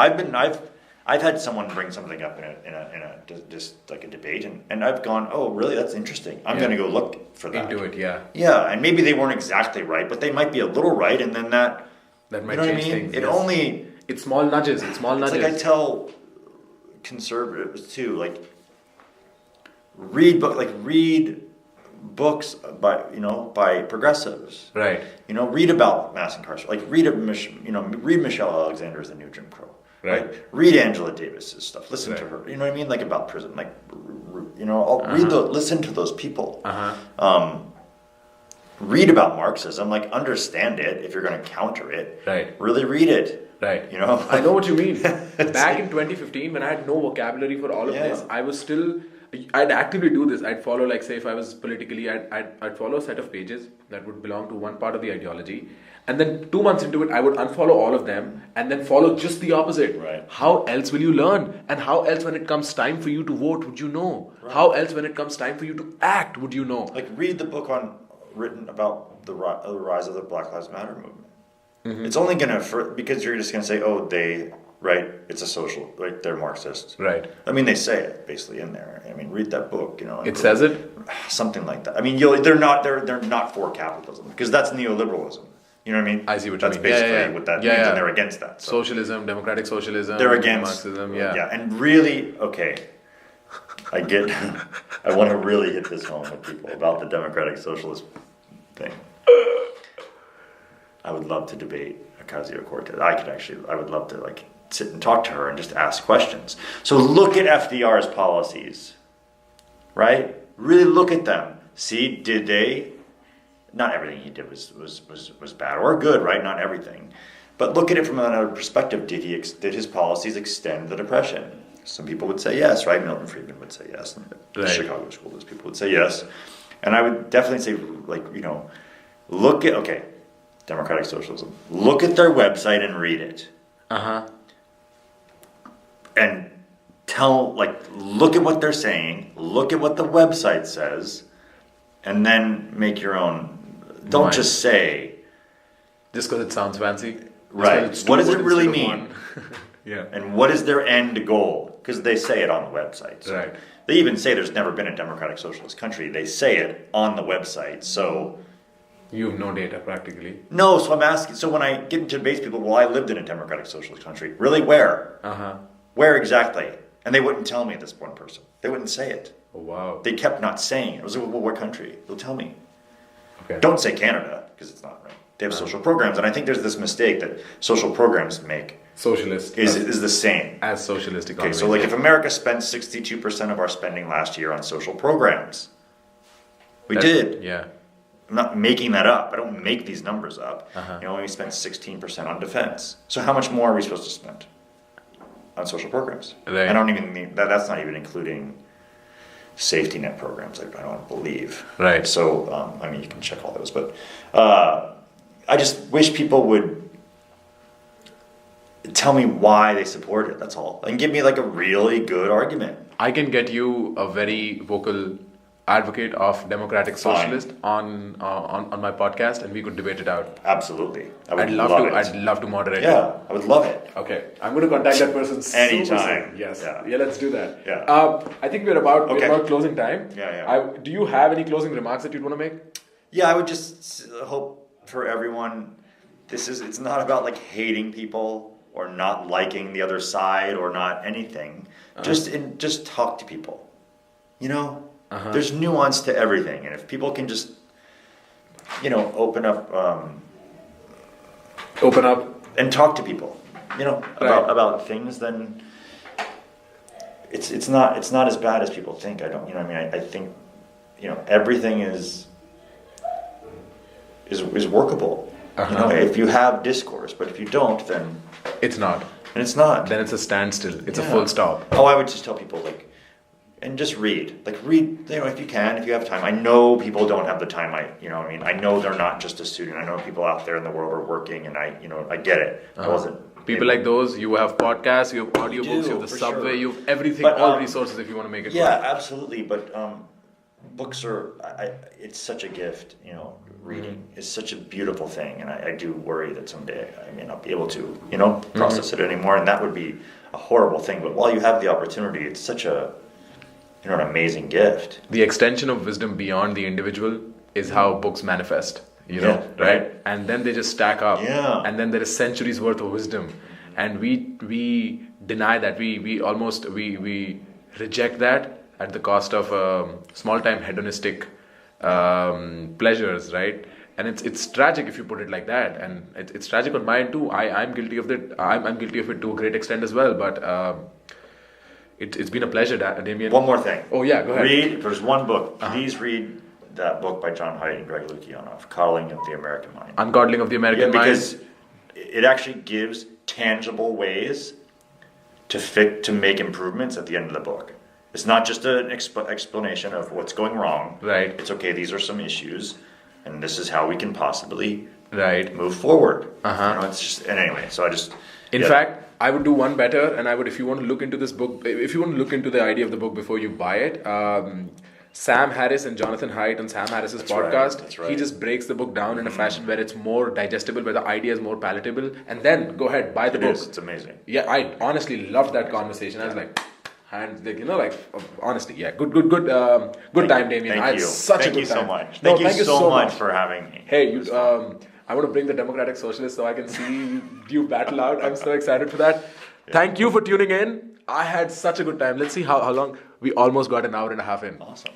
I've had someone bring something up in a just like a debate, and I've gone, oh, really? That's interesting. I'm Yeah. going to go look for that. Into it, yeah. Yeah, and maybe they weren't exactly right, but they might be a little right, and then that That might you know what I change mean? things. It yes. only It's small nudges. It's small it's nudges. like I tell conservatives too, like read books by progressives. Right. You know, read about mass incarceration. Like read Michelle Alexander's The New Jim Crow. Right. Read Angela Davis's stuff. Listen to Right. her. You know what I mean? Like about prison. Like listen to those people. Read about Marxism. Like understand it if you're going to counter it. Right. Really read it. Right. You know. I know what you mean. Back in 2015, when I had no vocabulary for all of Yeah. this, I was still. I'd actively do this. I'd follow, like, say, if I was politically, I'd follow a set of pages that would belong to one part of the ideology, and then 2 months into it, I would unfollow all of them and then follow just the opposite. Right. How else will you learn? And how else, when it comes time for you to vote, would you know? Right. How else, when it comes time for you to act, would you know? Like read the book written about the rise of the Black Lives Matter movement. Mm-hmm. It's only because you're just gonna say, oh, it's a social, like they're Marxists. Right. I mean, they say it basically in there. I mean, read that book, you know. It says it? Something like that. I mean, they're not for capitalism, because that's neoliberalism. You know what I mean? I see what you that's mean. basically Yeah. what that Yeah, means, yeah. and they're against that. So Socialism, democratic socialism. they're against Marxism. Yeah. Yeah, and really, okay. I want to really hit this home with people about the democratic socialist thing. I would love to debate Ocasio-Cortez. I would love to like sit and talk to her and just ask questions. So look at FDR's policies, right? Really look at them. See, not everything he did was bad or good, right? Not everything. But look at it from another perspective. Did his policies extend the Depression? Some people would say yes, right? Milton Friedman would say yes. And the Right. Chicago School, those people would say yes. And I would definitely say, like, you know, look at, okay, democratic socialism. Look at their website and read it. And look at what they're saying, look at what the website says, and then make your own. Don't Right. just say. Just because it sounds fancy. Just 'cause Right. it's What two does it really instead of mean? one. Yeah. And what is their end goal? Because they say it on the website. So Right. They even say there's never been a democratic socialist country. They say it on the website. So. You have no data practically. No, so I'm asking. So when I get into debates, people, well, I lived in a democratic socialist country. Really, where? Where exactly? And they wouldn't tell me, this one person. They wouldn't say it. Oh wow. They kept not saying it. I was like, well, what country? They'll tell me. Okay. Don't say Canada, because it's not right. They have social programs, and I think there's this mistake that social programs make Socialist is the same. as socialist Okay, economy. so like if America spent 62% of our spending last year on social programs, we did. Yeah. I'm not making that up. I don't make these numbers up. Uh-huh. You know, we spent 16% on defense. So how much more are we supposed to spend on social programs? Right. I don't even mean that's not even including safety net programs. I don't believe. Right. So I mean, you can check all those, but I just wish people would tell me why they support it. That's all, and give me like a really good argument. I can get you a very vocal advocate of democratic socialist on my podcast, and we could debate it out. Absolutely, I would I'd love to. it. I'd love to moderate. Yeah, I would love it. Okay, I'm going to contact that person Anytime. soon. Yes. Yeah. Let's do that. Yeah. I think we're about closing time. Yeah. Do you have any closing remarks that you'd want to make? Yeah, I would just hope for everyone. It's not about like hating people or not liking the other side or not anything. Just talk to people. You know, there's nuance to everything, and if people can just, open up and talk to people, about things, then it's not as bad as people think. I think, everything is workable. If you have discourse, but if you don't, then it's not. And it's not. Then it's a standstill. It's a full stop. Oh, I would just tell people and just read. Read, if you can, if you have time. I know people don't have the time. I know they're not just a student. I know people out there in the world are working, and I get it. I wasn't. People like those, you have podcasts, you have audiobooks, you have the subway, you have everything, all resources if you want to make it Yeah, work. absolutely. But books are, it's such a gift, reading is such a beautiful thing. And I do worry that someday I may not be able to, process it anymore. And that would be a horrible thing. But while you have the opportunity, it's such an amazing gift. The extension of wisdom beyond the individual is how books manifest, right? And then they just stack up. Yeah. And then there is centuries worth of wisdom. And we deny that. We almost reject that at the cost of small-time hedonistic pleasures, right? And it's tragic if you put it like that, and it's tragic on mine too. I'm guilty of it. I'm guilty of it to a great extent as well. But it's been a pleasure, Damien. One more thing. Oh yeah, go ahead. There's one book. Please read that book by John Haidt and Greg Lukianoff, Coddling of the American Mind. Uncoddling of the American Mind. Because it actually gives tangible ways to make improvements at the end of the book. It's not just an explanation of what's going wrong. Right. It's okay, these are some issues, and this is how we can possibly move forward. It's just, and anyway, so I just... In fact, I would do one better, and I would, if you want to look into this book, if you want to look into the idea of the book before you buy it, Sam Harris and Jonathan Haidt on Sam Harris's podcast, That's right. He just breaks the book down in a fashion where it's more digestible, where the idea is more palatable, and then go ahead, buy the book. It's amazing. Yeah, I honestly loved that conversation. I was like... And honestly, yeah, good time, Damien. Thank you. Thank you so much. Thank you so much for having me. Hey, I want to bring the Democratic Socialists so I can see you battle out. I'm so excited for that. Yeah. Thank you for tuning in. I had such a good time. Let's see how long. We almost got an hour and a half in. Awesome.